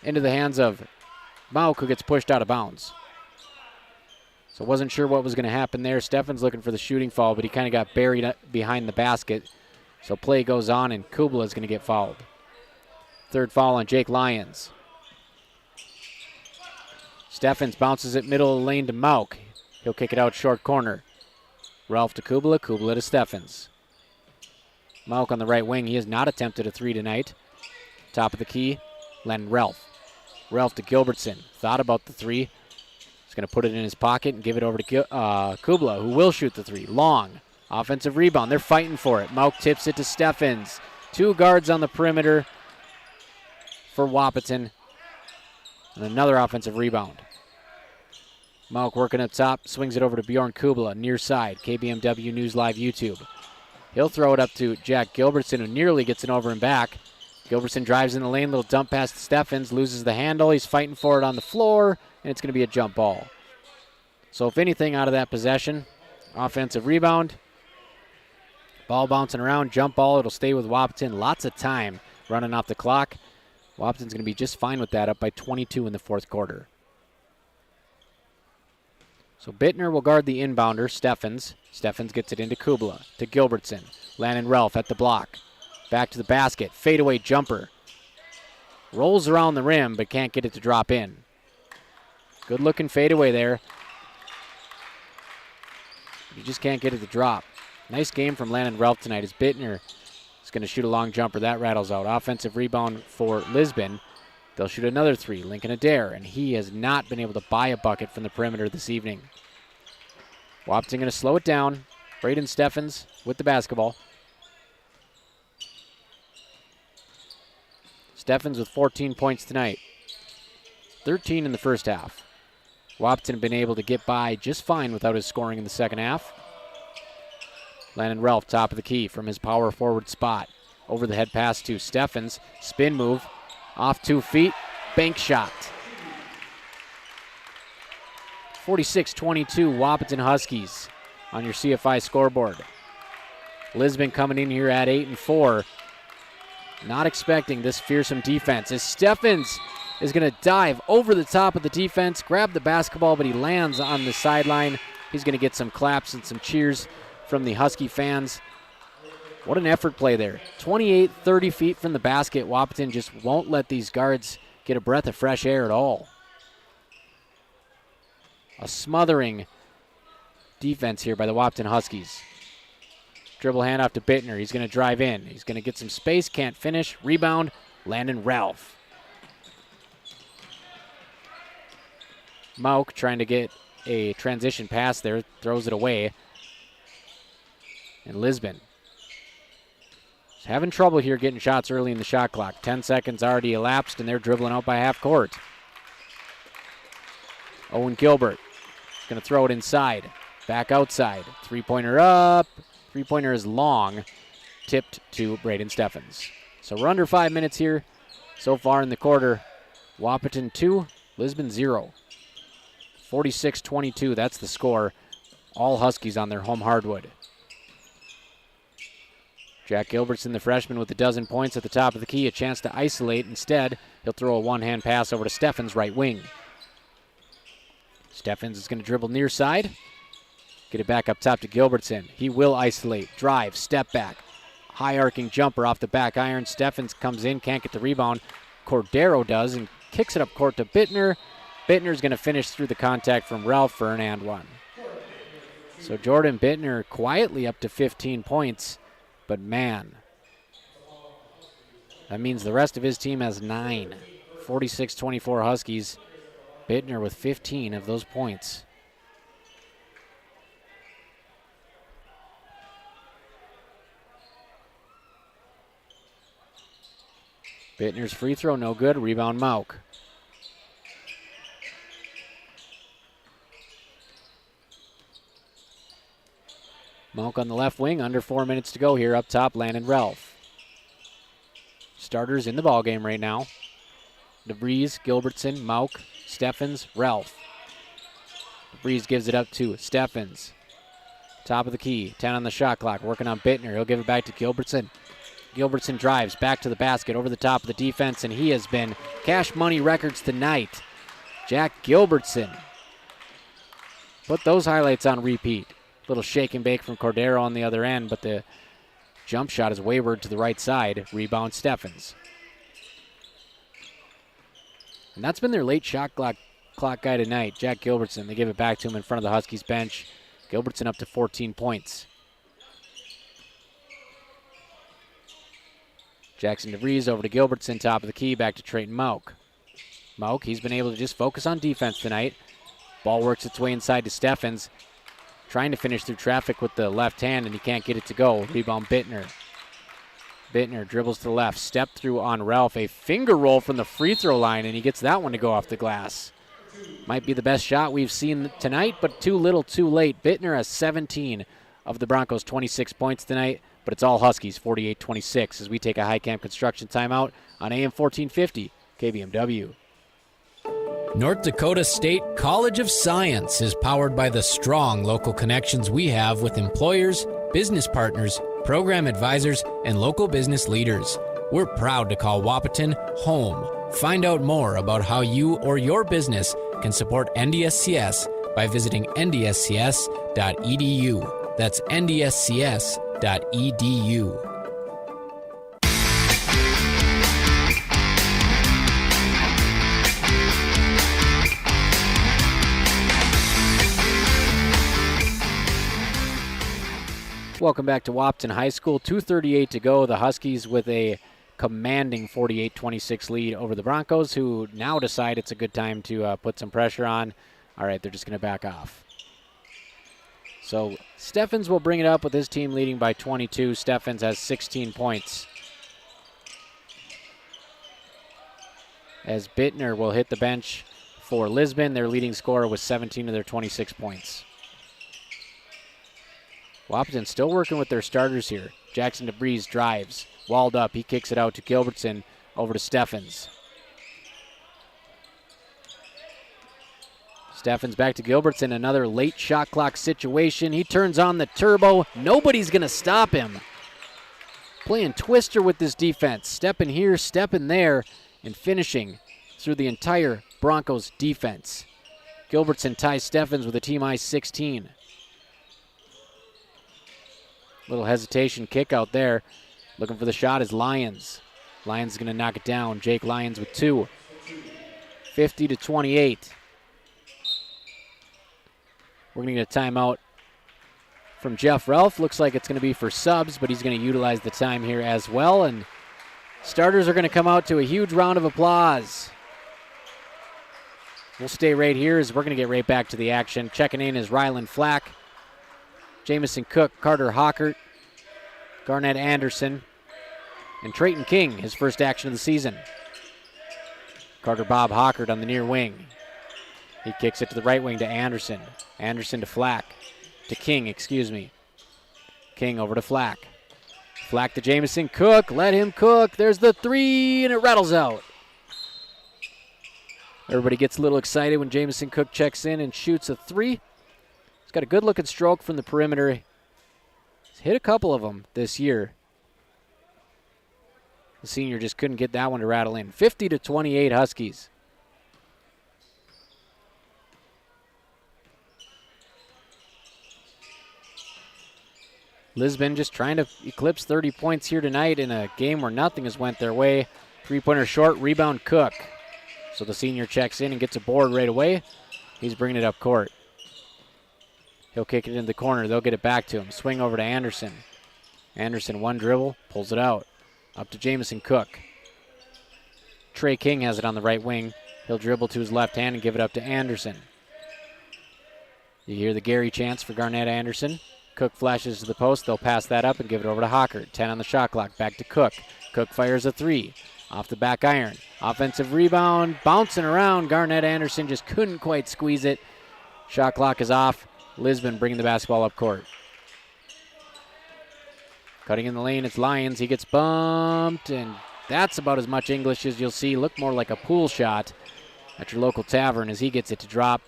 into the hands of Mauk, who gets pushed out of bounds. So wasn't sure what was going to happen there. Steffens looking for the shooting foul, but he kind of got buried behind the basket. So play goes on, and Kubla is going to get fouled. Third foul on Jake Lyons. Steffens bounces it middle of the lane to Mauk. He'll kick it out short corner. Ralph to Kubla, Kubla to Steffens. Mauk on the right wing. He has not attempted a three tonight. Top of the key, Len Ralph. Ralph to Gilbertson. Thought about the three. He's going to put it in his pocket and give it over to Kubla, who will shoot the three. Long. Offensive rebound. They're fighting for it. Mauk tips it to Steffens. Two guards on the perimeter for Wahpeton. And another offensive rebound. Mauk working up top, swings it over to Bjorn Kubla, near side, KBMW News Live YouTube. He'll throw it up to Jack Gilbertson, who nearly gets it over and back. Gilbertson drives in the lane, little dump pass to Steffens, loses the handle. He's fighting for it on the floor, and it's going to be a jump ball. So if anything out of that possession, offensive rebound, ball bouncing around, jump ball, it'll stay with Wahpeton. Lots of time running off the clock. Wahpeton's going to be just fine with that, up by 22 in the fourth quarter. So Bittner will guard the inbounder, Steffens. Steffens gets it into Kubla, to Gilbertson. Landon Ralph at the block. Back to the basket, fadeaway jumper. Rolls around the rim, but can't get it to drop in. Good looking fadeaway there. You just can't get it to drop. Nice game from Landon Ralph tonight as Bittner is going to shoot a long jumper. That rattles out. Offensive rebound for Lisbon. They'll shoot another three. Lincoln Adair, and he has not been able to buy a bucket from the perimeter this evening. Wahpeton going to slow it down. Braden Steffens with the basketball. Steffens with 14 points tonight. 13 in the first half. Wahpeton been able to get by just fine without his scoring in the second half. Landon Ralph, top of the key from his power forward spot. Over the head pass to Steffens. Spin move. Off 2 feet. Bank shot. 46-22, Wahpeton Huskies on your CFI scoreboard. Lisbon coming in here at 8-4. Not expecting this fearsome defense as Steffens is going to dive over the top of the defense, grab the basketball, but he lands on the sideline. He's going to get some claps and some cheers from the Husky fans. What an effort play there. 28, 30 feet from the basket. Wahpeton just won't let these guards get a breath of fresh air at all. A smothering defense here by the Wahpeton Huskies. Dribble handoff to Bittner. He's going to drive in. He's going to get some space. Can't finish. Rebound. Landon Ralph. Mauk trying to get a transition pass there. Throws it away. And Lisbon is having trouble here getting shots early in the shot clock. 10 seconds already elapsed, and they're dribbling out by half court. Owen Gilbert is going to throw it inside. Back outside. Three-pointer up. Three-pointer is long. Tipped to Braden Steffens. So we're under 5 minutes here so far in the quarter. Wahpeton 2, Lisbon 0. 46-22, that's the score. All Huskies on their home hardwood. Jack Gilbertson, the freshman, with a dozen points at the top of the key. A chance to isolate. Instead, he'll throw a one-hand pass over to Steffens, right wing. Steffens is going to dribble near side. Get it back up top to Gilbertson. He will isolate. Drive, step back. High arcing jumper off the back iron. Steffens comes in, can't get the rebound. Cordero does and kicks it up court to Bittner. Bittner's going to finish through the contact from Ralph for an and one. So Jordan Bittner quietly up to 15 points, but man, that means the rest of his team has 9. 46-24 Huskies. Bittner with 15 of those points. Bittner's free throw, no good. Rebound, Mauk. Mauk on the left wing, under 4 minutes to go here. Up top, Landon Ralph. Starters in the ballgame right now. DeVries, Gilbertson, Mauk, Steffens, Ralph. DeVries gives it up to Steffens. Top of the key, 10 on the shot clock, working on Bittner. He'll give it back to Gilbertson. Gilbertson drives back to the basket, over the top of the defense, and he has been cash money records tonight. Jack Gilbertson. Put those highlights on repeat. Little shake and bake from Cordero on the other end, but the jump shot is wayward to the right side. Rebound, Steffens. And that's been their late shot clock guy tonight, Jack Gilbertson. They give it back to him in front of the Huskies bench. Gilbertson up to 14 points. Jackson DeVries over to Gilbertson, top of the key, back to Trayton Mauk. Mauk, he's been able to just focus on defense tonight. Ball works its way inside to Steffens. Trying to finish through traffic with the left hand, and he can't get it to go. Rebound, Bittner. Bittner dribbles to the left, step through on Ralph. A finger roll from the free throw line, and he gets that one to go off the glass. Might be the best shot we've seen tonight, but too little, too late. Bittner has 17 of the Broncos' 26 points tonight, but it's all Huskies, 48-26, as we take a High Camp Construction timeout on AM 1450, KBMW. North Dakota State College of Science is powered by the strong local connections we have with employers, business partners, program advisors, and local business leaders. We're proud to call Wahpeton home. Find out more about how you or your business can support NDSCS by visiting ndscs.edu. That's ndscs.edu. Welcome back to Wahpeton High School. 2:38 to go. The Huskies with a commanding 48-26 lead over the Broncos, who now decide it's a good time to put some pressure on. All right, they're just going to back off. So Steffens will bring it up with his team leading by 22. Steffens has 16 points. As Bittner will hit the bench for Lisbon, their leading scorer with 17 of their 26 points. Wahpeton still working with their starters here. Jackson DeVries drives, walled up. He kicks it out to Gilbertson, over to Steffens. Steffens back to Gilbertson, another late shot clock situation. He turns on the turbo. Nobody's going to stop him. Playing twister with this defense. Stepping here, stepping there, and finishing through the entire Broncos defense. Gilbertson ties Steffens with a team high 16. Little hesitation kick out there. Looking for the shot is Lyons. Lyons is going to knock it down. Jake Lyons with 2. 50-28. We're going to get a timeout from Jeff Ralph. Looks like it's going to be for subs, but he's going to utilize the time here as well. And starters are going to come out to a huge round of applause. We'll stay right here as we're going to get right back to the action. Checking in is Rylan Flack, Jamison Cook, Carter Hawkert, Garnett Anderson, and Trayton King, his first action of the season. Carter Bob Hawkert on the near wing. He kicks it to the right wing to Anderson. Anderson to Flack. To King, excuse me. King over to Flack. Flack to Jamison Cook. Let him cook. There's the three, and it rattles out. Everybody gets a little excited when Jamison Cook checks in and shoots a three. He's got a good-looking stroke from the perimeter. He's hit a couple of them this year. The senior just couldn't get that one to rattle in. 50-28 Huskies. Lisbon just trying to eclipse 30 points here tonight in a game where nothing has went their way. Three-pointer short, rebound Cook. So the senior checks in and gets a board right away. He's bringing it up court. He'll kick it into the corner. They'll get it back to him. Swing over to Anderson. Anderson, one dribble, pulls it out. Up to Jamison Cook. Trey King has it on the right wing. He'll dribble to his left hand and give it up to Anderson. You hear the Gary chants for Garnett Anderson. Cook flashes to the post. They'll pass that up and give it over to Hawkert. 10 on the shot clock. Back to Cook. Cook fires a three. Off the back iron. Offensive rebound. Bouncing around. Garnett Anderson just couldn't quite squeeze it. Shot clock is off. Lisbon bringing the basketball up court. Cutting in the lane, it's Lyons. He gets bumped, and that's about as much English as you'll see. Look more like a pool shot at your local tavern as he gets it to drop.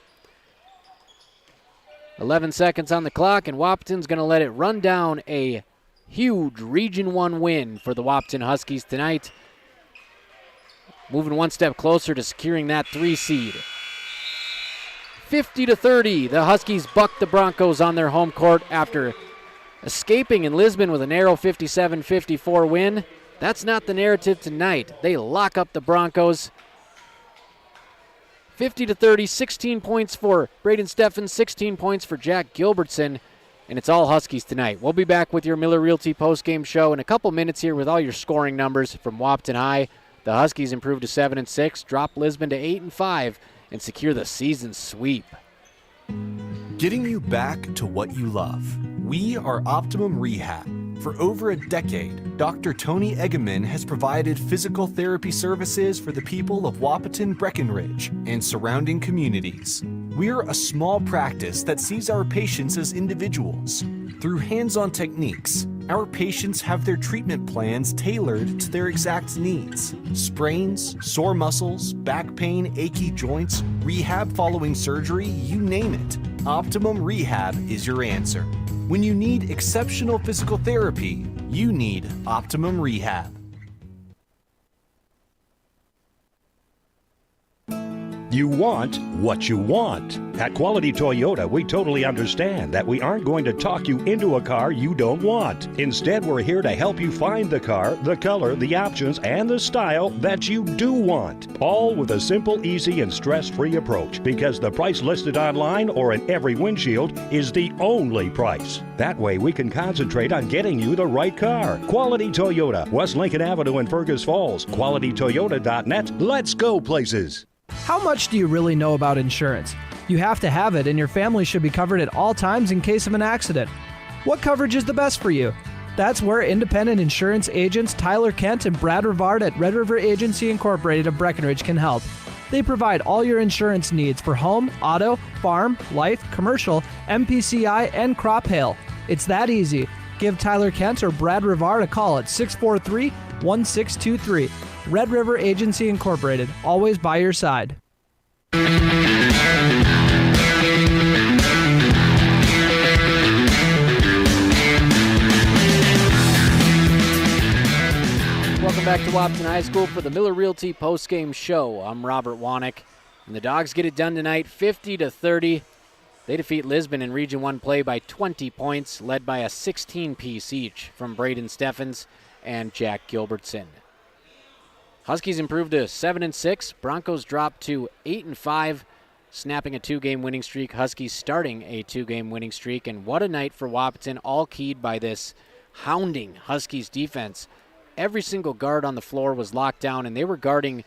11 seconds on the clock, and Wahpeton's going to let it run down. A huge Region 1 win for the Wahpeton Huskies tonight. Moving one step closer to securing that 3 seed. 50-30, the Huskies buck the Broncos on their home court after escaping in Lisbon with a narrow 57-54 win. That's not the narrative tonight. They lock up the Broncos. 50-30, 16 points for Braden Steffens, 16 points for Jack Gilbertson, and it's all Huskies tonight. We'll be back with your Miller Realty postgame show in a couple minutes here with all your scoring numbers from Wahpeton High. The Huskies improved to 7-6, drop Lisbon to 8-5, and secure the season sweep. Getting you back to what you love. We are Optimum Rehab. For over a decade, Dr. Tony Egeman has provided physical therapy services for the people of Wahpeton, Breckenridge, and surrounding communities. We're a small practice that sees our patients as individuals. Through hands-on techniques, our patients have their treatment plans tailored to their exact needs. Sprains, sore muscles, back pain, achy joints, rehab following surgery, you name it. Optimum Rehab is your answer. When you need exceptional physical therapy, you need Optimum Rehab. You want what you want. At Quality Toyota, we totally understand that we aren't going to talk you into a car you don't want. Instead, we're here to help you find the car, the color, the options, and the style that you do want. All with a simple, easy, and stress-free approach, because the price listed online or in every windshield is the only price. That way, we can concentrate on getting you the right car. Quality Toyota, West Lincoln Avenue in Fergus Falls. QualityToyota.net. Let's go places. How much do you really know about insurance? You have to have it, and your family should be covered at all times in case of an accident. What coverage is the best for you? That's where independent insurance agents Tyler Kent and Brad Rivard at Red River Agency Incorporated of Breckenridge can help. They provide all your insurance needs for home, auto, farm, life, commercial, MPCI, and crop hail. It's that easy. Give Tyler Kent or Brad Rivard a call at 643-1623. Red River Agency Incorporated, always by your side. Welcome back to Wahpeton High School for the Miller Realty postgame show. I'm Robert Wanek, and the Dogs get it done tonight, 50-30. They defeat Lisbon in Region 1 play by 20 points, led by a 16-piece each from Braden Steffens and Jack Gilbertson. Huskies improved to 7-6. Broncos dropped to 8-5. snapping a 2-game winning streak. Huskies starting a 2-game winning streak. And what a night for Wahpeton, all keyed by this hounding Huskies defense. Every single guard on the floor was locked down, and they were guarding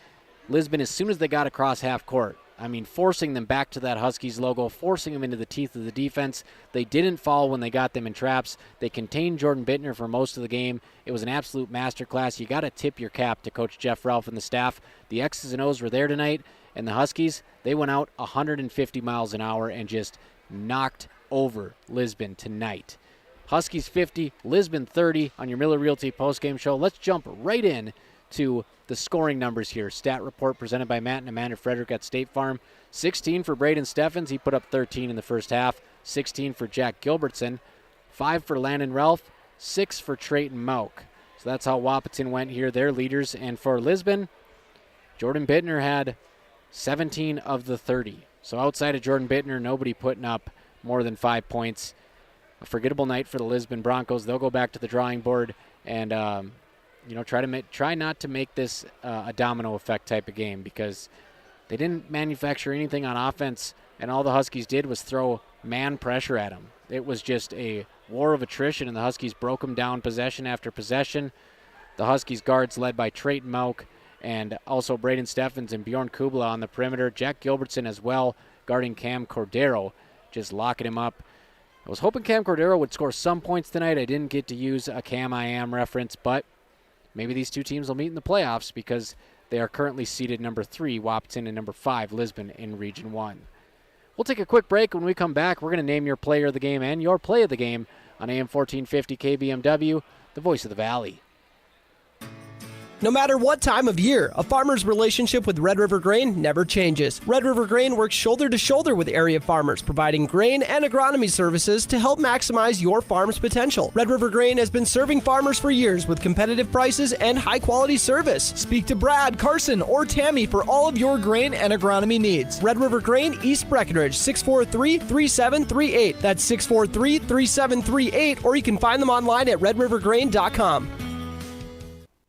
Lisbon as soon as they got across half court. I mean, forcing them back to that Huskies logo, forcing them into the teeth of the defense. They didn't fall when they got them in traps. They contained Jordan Bittner for most of the game. It was an absolute masterclass. You got to tip your cap to Coach Jeff Ralph and the staff. The X's and O's were there tonight, and the Huskies, they went out 150 miles an hour and just knocked over Lisbon tonight. Huskies 50, Lisbon 30 on your Miller Realty postgame show. Let's jump right in to the scoring numbers here. Stat report presented by Matt and Amanda Frederick at State Farm. 16 for Braden Steffens. He put up 13 in the first half. 16 for Jack Gilbertson. 5 for Landon Ralph. 6 for Trayton Mauk. So that's how Wahpeton went here. They're leaders. And for Lisbon, Jordan Bittner had 17 of the 30. So outside of Jordan Bittner, nobody putting up more than 5 points. A forgettable night for the Lisbon Broncos. They'll go back to the drawing board and try not to make this a domino effect type of game, because they didn't manufacture anything on offense, and all the Huskies did was throw man pressure at them. It was just a war of attrition, and the Huskies broke them down possession after possession. The Huskies guards led by Trayton Mauk and also Braden Steffens and Bjorn Kubla on the perimeter. Jack Gilbertson as well guarding Cam Cordero, just locking him up. I was hoping Cam Cordero would score some points tonight. I didn't get to use a Cam I Am reference, but maybe these two teams will meet in the playoffs, because they are currently seeded number 3, Wahpeton, and number 5, Lisbon, in Region 1. We'll take a quick break. When we come back, we're going to name your player of the game and your play of the game on AM 1450 KBMW, the voice of the Valley. No matter what time of year, a farmer's relationship with Red River Grain never changes. Red River Grain works shoulder to shoulder with area farmers, providing grain and agronomy services to help maximize your farm's potential. Red River Grain has been serving farmers for years with competitive prices and high-quality service. Speak to Brad, Carson, or Tammy for all of your grain and agronomy needs. Red River Grain, East Breckenridge, 643-3738. That's 643-3738, or you can find them online at redrivergrain.com.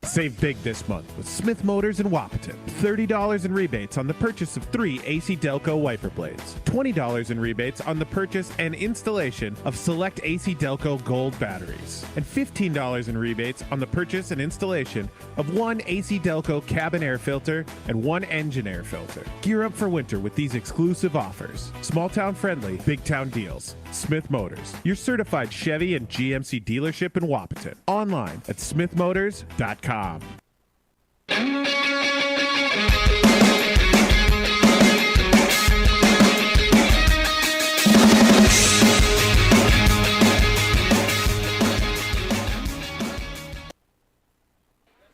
Save big this month with Smith Motors in Wahpeton. $30 in rebates on the purchase of 3 AC Delco wiper blades. $20 in rebates on the purchase and installation of select AC Delco Gold batteries. And $15 in rebates on the purchase and installation of 1 AC Delco cabin air filter and 1 engine air filter. Gear up for winter with these exclusive offers. Small town friendly, big town deals. Smith Motors, your certified Chevy and GMC dealership in Wahpeton. Online at smithmotors.com.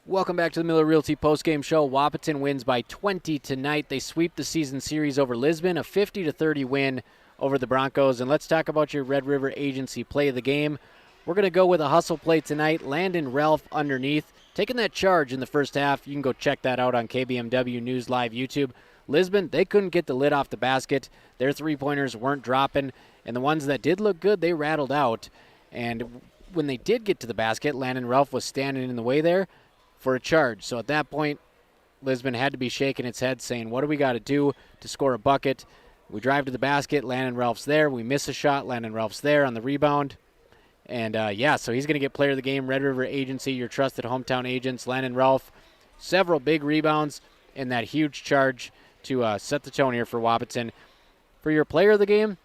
Welcome back to the Miller Realty postgame show. Wahpeton wins by 20 tonight. They sweep the season series over Lisbon, a 50-30 win over the Broncos. And let's talk about your Red River Agency play of the game. We're going to go with a hustle play tonight. Landon Ralph underneath, taking that charge in the first half. You can go check that out on KBMW News Live YouTube. Lisbon, they couldn't get the lid off the basket. Their three-pointers weren't dropping, and the ones that did look good, they rattled out. And when they did get to the basket, Landon Ralph was standing in the way there for a charge. So at that point, Lisbon had to be shaking its head saying, what do we got to do to score a bucket? We drive to the basket, Landon Ralph's there. We miss a shot, Landon Ralph's there on the rebound. And, so he's going to get player of the game. Red River Agency, your trusted hometown agents. Landon Ralph, several big rebounds and that huge charge to set the tone here for Wahpeton. For your player of the game,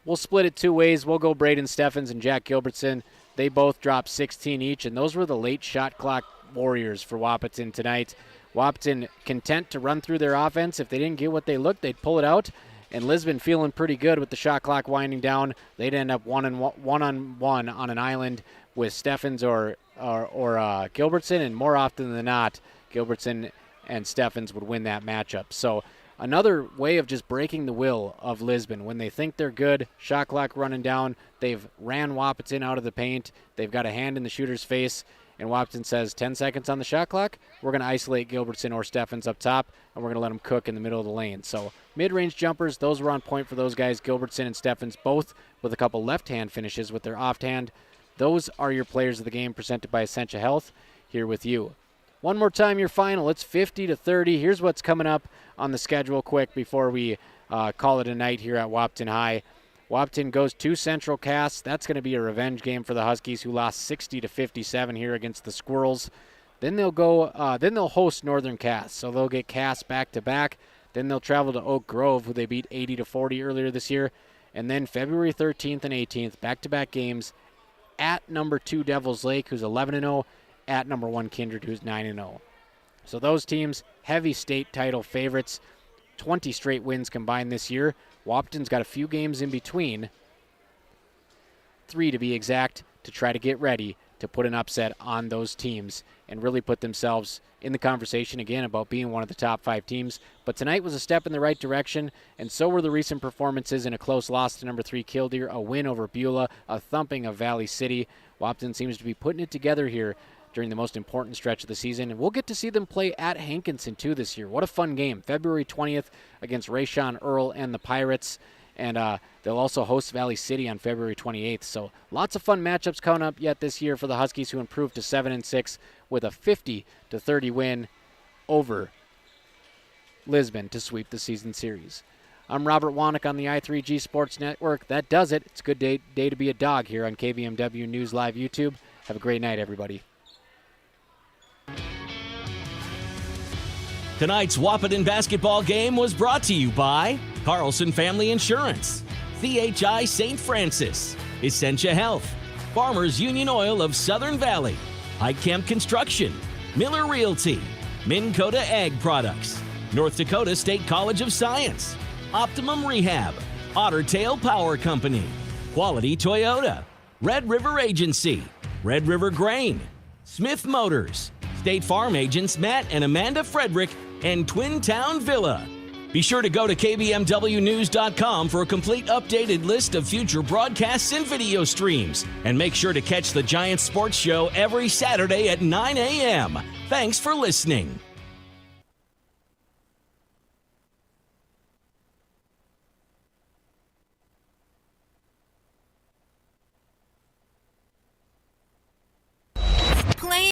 we'll split it 2 ways. We'll go Braden Steffens and Jack Gilbertson. They both dropped 16 each, and those were the late shot clock warriors for Wahpeton tonight. Wahpeton content to run through their offense. If they didn't get what they looked, they'd pull it out. And Lisbon feeling pretty good with the shot clock winding down. They'd end up one-on-one on an island with Steffens or Gilbertson, and more often than not, Gilbertson and Steffens would win that matchup. So another way of just breaking the will of Lisbon. When they think they're good, shot clock running down, they've ran Wahpeton out of the paint. They've got a hand in the shooter's face, and Wahpeton says 10 seconds on the shot clock. We're going to isolate Gilbertson or Steffens up top, and we're going to let them cook in the middle of the lane. So mid-range jumpers, those were on point for those guys. Gilbertson and Steffens both with a couple left-hand finishes with their offhand. Those are your players of the game presented by Essentia Health here with you. One more time, your final. It's 50-30. Here's what's coming up on the schedule quick before we call it a night here at Wahpeton High. Wahpeton goes to Central Cass. That's going to be a revenge game for the Huskies, who lost 60-57 here against the Squirrels. Then they'll go. Then they'll host Northern Cass, so they'll get Cass back to back. Then they'll travel to Oak Grove, who they beat 80-40 earlier this year. And then February 13th and 18th, back-to-back games at number 2 Devils Lake, who's 11-0, at number 1 Kindred, who's 9-0. So those teams, heavy state title favorites, 20 straight wins combined this year. Wahpeton's got a few games in between, 3 to be exact, to try to get ready to put an upset on those teams and really put themselves in the conversation again about being one of the top 5 teams. But tonight was a step in the right direction, and so were the recent performances in a close loss to number 3 Killdeer, a win over Beulah, a thumping of Valley City. Wahpeton seems to be putting it together here during the most important stretch of the season, and we'll get to see them play at Hankinson too this year. What a fun game. February 20th against Rayshon Earl and the Pirates, and they'll also host Valley City on February 28th. So lots of fun matchups coming up yet this year for the Huskies, who improved to 7-6 with a 50-30 win over Lisbon to sweep the season series. I'm Robert Wanick on the i3G Sports Network. That does it. It's a good day to be a dog here on KBMW News Live YouTube. Have a great night, everybody. Tonight's Wahpeton basketball game was brought to you by Carlson Family Insurance, CHI St. Francis, Essentia Health, Farmers Union Oil of Southern Valley, High Camp Construction, Miller Realty, Minn Kota Ag Products, North Dakota State College of Science, Optimum Rehab, Otter Tail Power Company, Quality Toyota, Red River Agency, Red River Grain, Smith Motors, State Farm agents Matt and Amanda Frederick, and Twin Town Villa. Be sure to go to kbmwnews.com for a complete updated list of future broadcasts and video streams. And make sure to catch the Giants Sports Show every Saturday at 9 a.m. Thanks for listening.